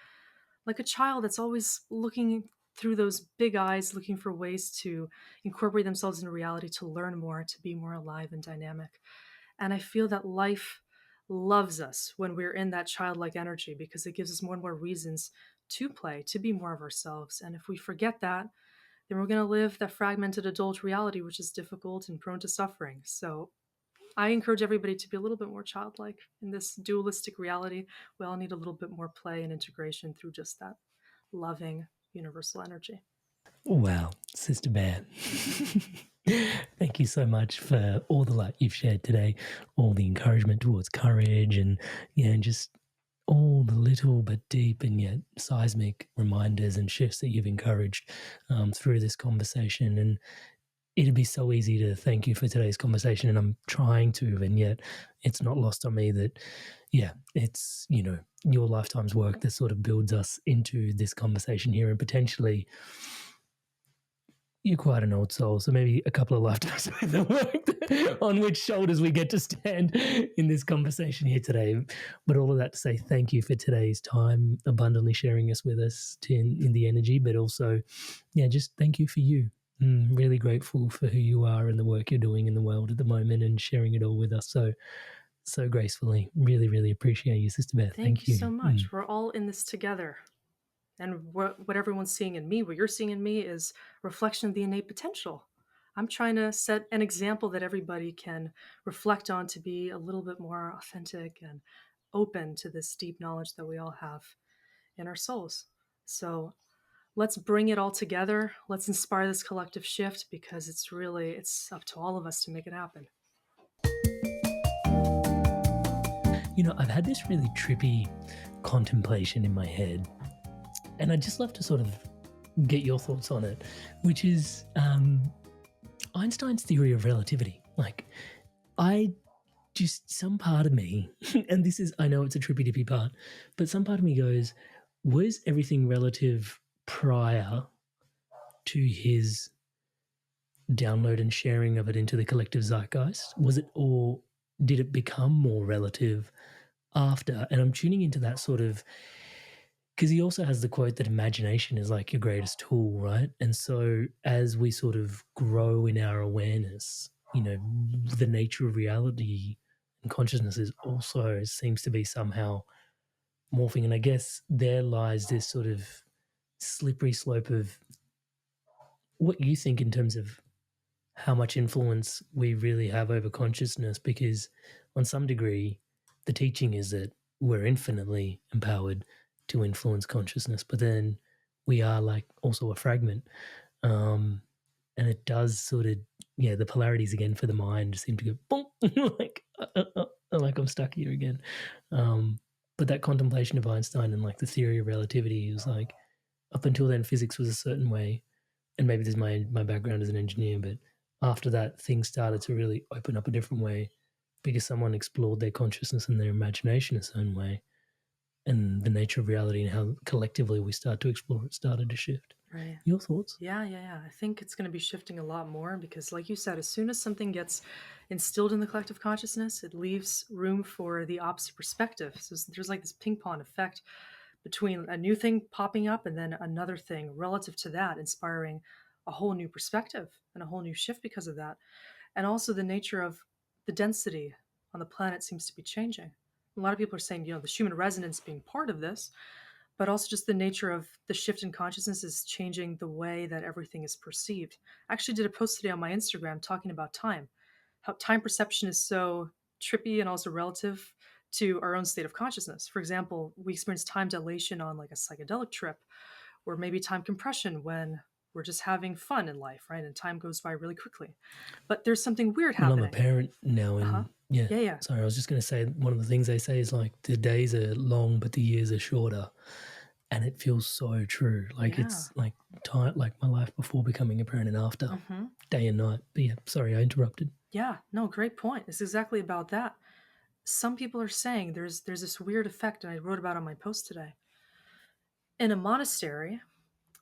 Like a child that's always looking through those big eyes, looking for ways to incorporate themselves into reality, to learn more, to be more alive and dynamic. And I feel that life loves us when we're in that childlike energy, because it gives us more and more reasons to play, to be more of ourselves. And if we forget that, then we're going to live that fragmented adult reality, which is difficult and prone to suffering. So I encourage everybody to be a little bit more childlike in this dualistic reality. We all need a little bit more play and integration through just that loving universal energy. Wow, Sister Bear. Thank you so much for all the light you've shared today, all the encouragement towards courage, and just all the little but deep and yet seismic reminders and shifts that you've encouraged through this conversation. And it'd be so easy to thank you for today's conversation, and I'm trying to, and yet it's not lost on me that, it's, your lifetime's work that sort of builds us into this conversation here, and potentially you're quite an old soul, so maybe a couple of lifetimes worth of work on which shoulders we get to stand in this conversation here today. But all of that to say thank you for today's time, abundantly sharing us with us in the energy, but also, just thank you for you. Really grateful for who you are and the work you're doing in the world at the moment and sharing it all with us so gracefully. Really, really appreciate you, Sister Beth. Thank you so much. We're all in this together. And what everyone's seeing in me, what you're seeing in me, is a reflection of the innate potential. I'm trying to set an example that everybody can reflect on to be a little bit more authentic and open to this deep knowledge that we all have in our souls. So let's bring it all together. Let's inspire this collective shift, because it's up to all of us to make it happen. You know, I've had this really trippy contemplation in my head, and I'd just love to sort of get your thoughts on it, which is Einstein's theory of relativity. Like, some part of me, and I know it's a trippy dippy part, but some part of me goes, was everything relative prior to his download and sharing of it into the collective zeitgeist? Was it, or did it become more relative after? And I'm tuning into that sort of, because he also has the quote that imagination is like your greatest tool, right? And so as we sort of grow in our awareness, you know, the nature of reality and consciousness is also seems to be somehow morphing. And I guess there lies this sort of slippery slope of what you think in terms of how much influence we really have over consciousness, because on some degree, the teaching is that we're infinitely empowered to influence consciousness, but then we are like also a fragment. And it does sort of, the polarities again for the mind seem to go boom, like I'm stuck here again. But that contemplation of Einstein and like the theory of relativity was like, up until then, physics was a certain way. And maybe this is my background as an engineer, but after that, things started to really open up a different way because someone explored their consciousness and their imagination a certain way. And the nature of reality and how collectively we start to explore it started to shift. Right. Your thoughts? Yeah. I think it's going to be shifting a lot more because, like you said, as soon as something gets instilled in the collective consciousness, it leaves room for the opposite perspective. So there's like this ping pong effect between a new thing popping up and then another thing relative to that, inspiring a whole new perspective and a whole new shift because of that. And also the nature of the density on the planet seems to be changing. A lot of people are saying, the Schumann resonance being part of this, but also just the nature of the shift in consciousness is changing the way that everything is perceived. I actually did a post today on my Instagram talking about time, how time perception is so trippy and also relative to our own state of consciousness. For example, we experience time dilation on like a psychedelic trip, or maybe time compression when we're just having fun in life, right? And time goes by really quickly. But there's something weird happening. Well, I'm a parent now, and yeah. Sorry, I was just going to say one of the things they say is like the days are long, but the years are shorter, and it feels so true. Like it's like time, like my life before becoming a parent and after, day and night. But sorry, I interrupted. Yeah, no, great point. It's exactly about that. Some people are saying there's this weird effect, and I wrote about it on my post today. In a monastery,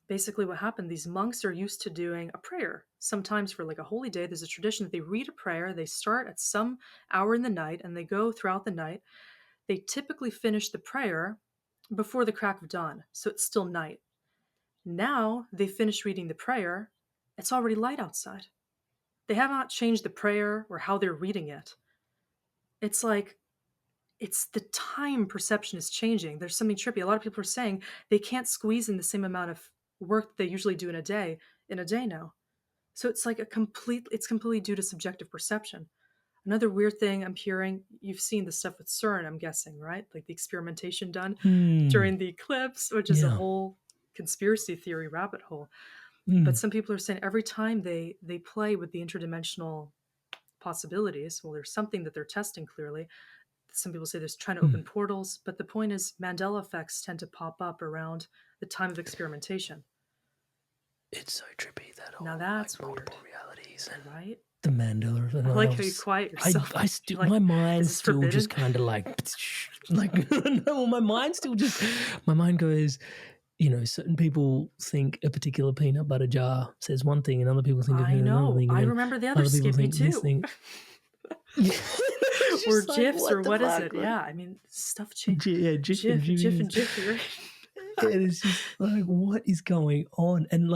basically what happened, these monks are used to doing a prayer. Sometimes for like a holy day, there's a tradition that they read a prayer. They start at some hour in the night and they go throughout the night. They typically finish the prayer before the crack of dawn, so it's still night. Now they finish reading the prayer, it's already light outside. They have not changed the prayer or how they're reading it. It's like, it's the time perception is changing. There's something trippy. A lot of people are saying they can't squeeze in the same amount of work they usually do in a day now. So it's like it's completely due to subjective perception. Another weird thing I'm hearing, you've seen the stuff with CERN, I'm guessing, right? Like the experimentation done during the eclipse, which is a whole conspiracy theory rabbit hole. But some people are saying every time they play with the interdimensional possibilities, well, there's something that they're testing clearly. Some people say they're trying to open portals, but the point is Mandela effects tend to pop up around the time of experimentation. It's so trippy, that whole, now that's like, weird. multiple realities and right? The Mandela effect. I like how you quiet yourself. I still, like, my mind's still forbidden? just kind of like no, my mind still just, my mind goes, certain people think a particular peanut butter jar says one thing and other people think another thing. I remember the other Skippy too. Or like, GIFs, or what fuck? is it? Yeah, I mean, stuff changes. GIF and Jiffy, right? And it's just like, what is going on? And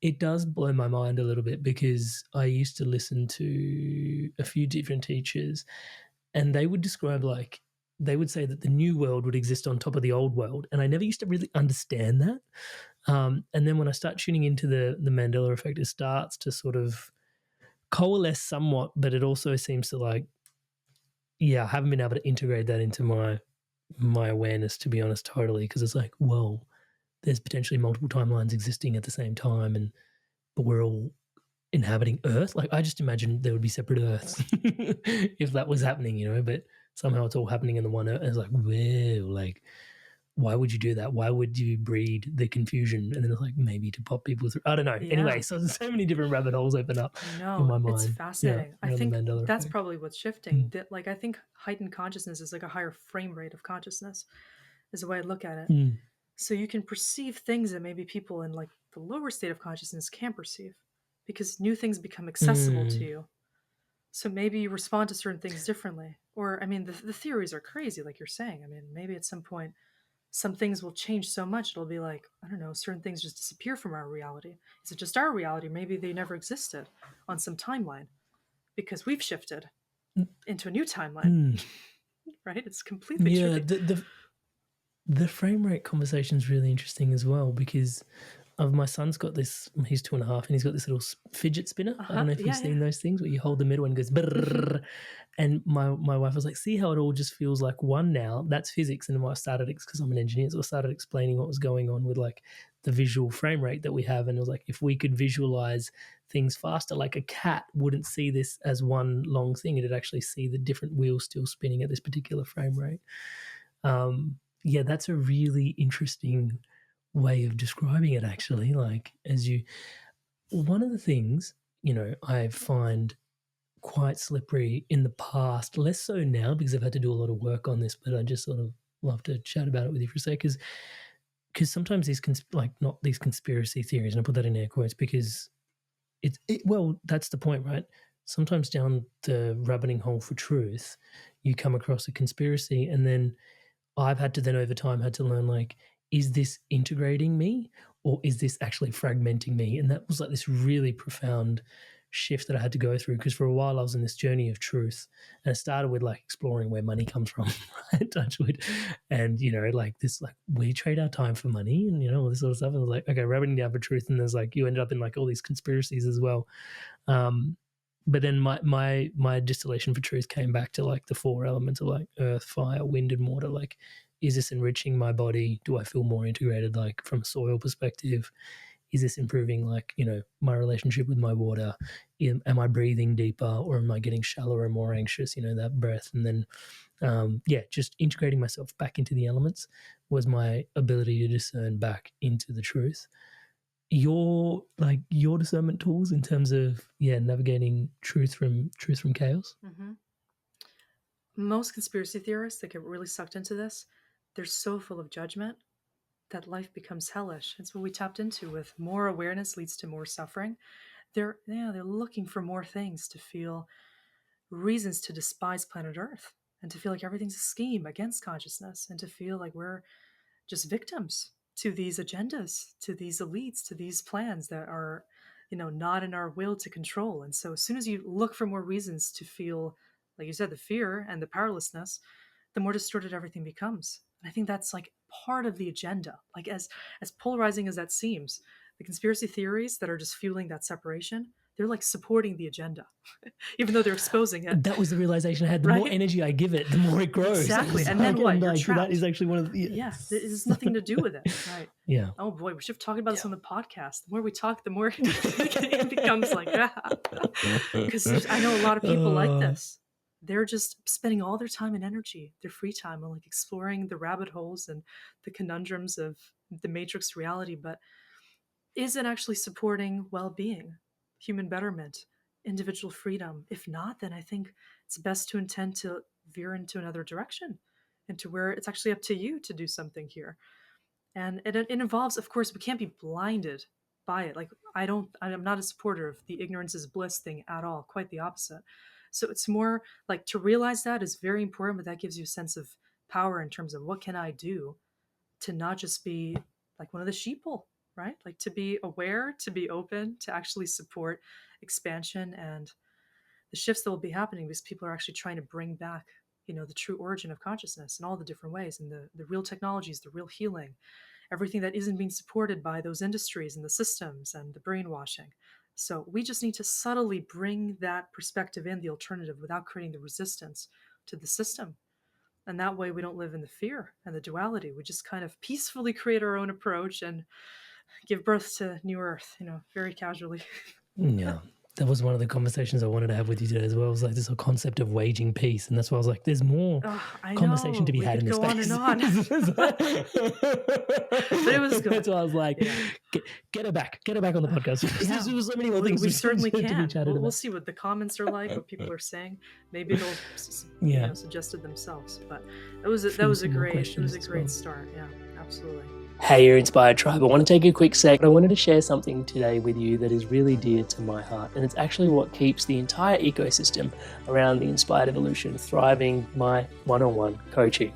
it does blow my mind a little bit, because I used to listen to a few different teachers, and they would describe, like, they would say that the new world would exist on top of the old world. And I never used to really understand that. And then when I start tuning into the Mandela effect, it starts to sort of coalesce somewhat, but it also seems to, like, I haven't been able to integrate that into my awareness, to be honest, totally, because it's like, whoa, there's potentially multiple timelines existing at the same time, but we're all inhabiting Earth. Like, I just imagine there would be separate Earths if that was happening, but somehow it's all happening in the one Earth. And it's like, whoa, like, why would you do that? Why would you breed the confusion? And then it's like, maybe to pop people through. I don't know. Yeah. Anyway, so many different rabbit holes open up in my mind. It's fascinating. I think that's effect. probably what's shifting. That, like, I think heightened consciousness is like a higher frame rate of consciousness, is the way I look at it. So you can perceive things that maybe people in, like, the lower state of consciousness can't perceive, because new things become accessible to you. So maybe you respond to certain things differently. Or, I mean, the theories are crazy, like you're saying. I mean, maybe at some point, some things will change so much, it'll be like, I don't know, certain things just disappear from our reality. Is it just our reality? Maybe they never existed on some timeline because we've shifted into a new timeline. Right? It's completely tricky. The frame rate conversation is really interesting as well, because my son's got this, he's 2.5, and he's got this little fidget spinner. I don't know if you've seen those things where you hold the middle and it goes brrr. And my wife was like, see how it all just feels like one now? That's physics. And I started, because I'm an engineer, so I started explaining what was going on with, like, the visual frame rate that we have. And it was like, if we could visualize things faster, like a cat wouldn't see this as one long thing. It'd actually see the different wheels still spinning at this particular frame rate. That's a really interesting way of describing it, actually. Like, one of the things, I find quite slippery in the past, less so now because I've had to do a lot of work on this, but I just sort of love to chat about it with you for a sec, because sometimes these not these conspiracy theories, and I put that in air quotes because well, that's the point, right? Sometimes down the rabbiting hole for truth, you come across a conspiracy, and then I've had to then over time had to learn, like, is this integrating me or is this actually fragmenting me? And that was like this really profound shift that I had to go through, because for a while I was in this journey of truth, and it started with, like, exploring where money comes from, right? Touchwood. And, like this, like, we trade our time for money and, all this sort of stuff. And I was like, okay, rabbiting down for truth. And there's, like, you ended up in, like, all these conspiracies as well. But then my distillation for truth came back to, like, the 4 elements of, like, earth, fire, wind, and water. Like, is this enriching my body? Do I feel more integrated, like, from a soil perspective? Is this improving, like, my relationship with my water? Am I breathing deeper, or am I getting shallower and more anxious? That breath. And then, just integrating myself back into the elements was my ability to discern back into the truth. Your discernment tools in terms of navigating truth from chaos. Most conspiracy theorists that get really sucked into this, they're so full of judgment that life becomes hellish. It's what we tapped into with more awareness leads to more suffering. They're looking for more things, to feel reasons to despise planet Earth, and to feel like everything's a scheme against consciousness, and to feel like we're just victims to these agendas, to these elites, to these plans that are, not in our will to control. And so as soon as you look for more reasons to feel, like you said, the fear and the powerlessness, the more distorted everything becomes. And I think that's, like, part of the agenda. Like, as polarizing as that seems, the conspiracy theories that are just fueling that separation, they're, like, supporting the agenda, even though they're exposing it. That was the realization I had. The more energy I give it, the more it grows. Exactly. And then what? You're trapped. That is actually one of the... Yeah, it has nothing to do with it. Right. Yeah. Oh boy, we should have talked about this on the podcast. The more we talk, the more it becomes like that. Because I know a lot of people like this. They're just spending all their time and energy, their free time, on, like, exploring the rabbit holes and the conundrums of the matrix reality. But is it actually supporting well-being, human betterment, individual freedom? If not, then I think it's best to intend to veer into another direction, into where it's actually up to you to do something here. And it involves, of course, we can't be blinded by it. Like, I'm not a supporter of the ignorance is bliss thing at all. Quite the opposite. So it's more like, to realize that is very important, but that gives you a sense of power in terms of what can I do to not just be like one of the sheeple, right? Like to be aware, to be open, to actually support expansion and the shifts that will be happening because people are actually trying to bring back, the true origin of consciousness in all the different ways, and the real technologies, the real healing, everything that isn't being supported by those industries and the systems and the brainwashing. So we just need to subtly bring that perspective in, the alternative, without creating the resistance to the system. And that way we don't live in the fear and the duality. We just kind of peacefully create our own approach and give birth to new earth, very casually. Yeah. That was one of the conversations I wanted to have with you today as well. It was like this whole concept of waging peace. And that's why I was like, there's more conversation to be had in this space. Go on and on. But it was good. That's why I was like, get her back on the podcast. There was so many more things we certainly to be can. chatted about. We'll see what the comments are like, what people are saying. Maybe they'll suggest it themselves. But that was a great start. Yeah, absolutely. Hey, you're Inspired Tribe. I want to take a quick sec. I wanted to share something today with you that is really dear to my heart, and it's actually what keeps the entire ecosystem around the Inspired Evolution thriving, my one-on-one coaching.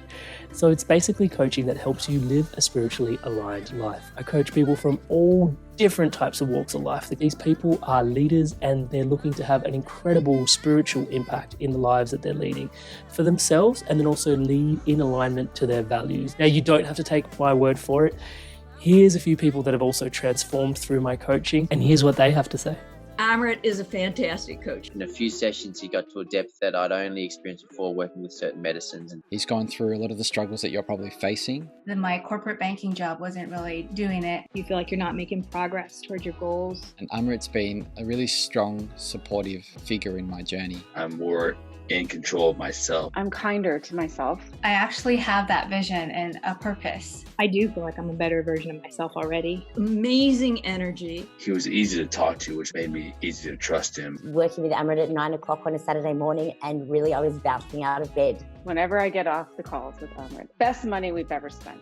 So it's basically coaching that helps you live a spiritually aligned life. I coach people from all different types of walks of life. These people are leaders and they're looking to have an incredible spiritual impact in the lives that they're leading for themselves, and then also lead in alignment to their values. Now, you don't have to take my word for it. Here's a few people that have also transformed through my coaching, and here's what they have to say. Amrit is a fantastic coach. In a few sessions, he got to a depth that I'd only experienced before working with certain medicines. And he's gone through a lot of the struggles that you're probably facing. Then my corporate banking job wasn't really doing it. You feel like you're not making progress towards your goals. And Amrit's been a really strong, supportive figure in my journey. I'm more in control of myself. I'm kinder to myself. I actually have that vision and a purpose. I do feel like I'm a better version of myself already. Amazing energy. He was easy to talk to, which made me easy to trust him. Working with Amrit at 9 o'clock on a Saturday morning, and really I was bouncing out of bed. Whenever I get off the calls with Amrit, best money we've ever spent.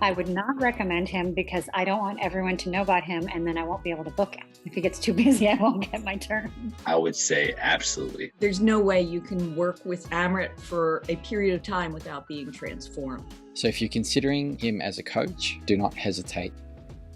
I would not recommend him because I don't want everyone to know about him and then I won't be able to book him. If he gets too busy, I won't get my turn. I would say absolutely. There's no way you can work with Amrit for a period of time without being transformed. So if you're considering him as a coach, do not hesitate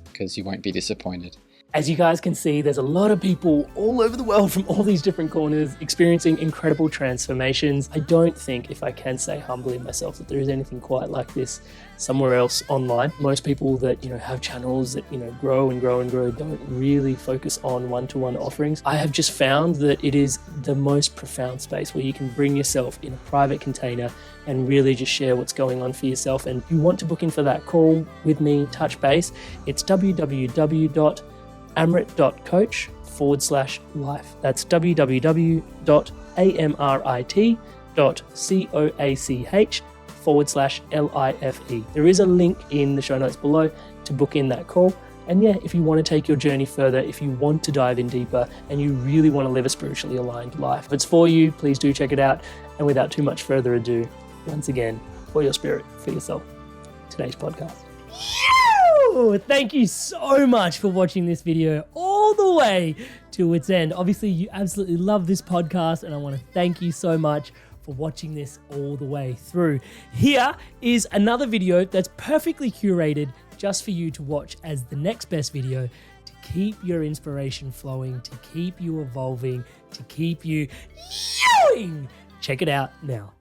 because you won't be disappointed. As you guys can see, there's a lot of people all over the world from all these different corners experiencing incredible transformations. I don't think, if I can say humbly myself, that there is anything quite like this somewhere else online. Most people that, have channels that, grow and grow and grow don't really focus on one-to-one offerings. I have just found that it is the most profound space where you can bring yourself in a private container and really just share what's going on for yourself. And if you want to book in for that call with me, touch base, it's www.amrit.coach/life. That's www.amrit.coach/life. There is a link in the show notes below to book in that call. And if you want to take your journey further, if you want to dive in deeper and you really want to live a spiritually aligned life, if it's for you, please do check it out. And without too much further ado, once again, for your spirit, for yourself, today's podcast. Thank you so much for watching this video all the way to its end. Obviously, you absolutely love this podcast, and I want to thank you so much for watching this all the way through. Here is another video that's perfectly curated just for you to watch as the next best video to keep your inspiration flowing, to keep you evolving, to keep you yelling. Check it out now.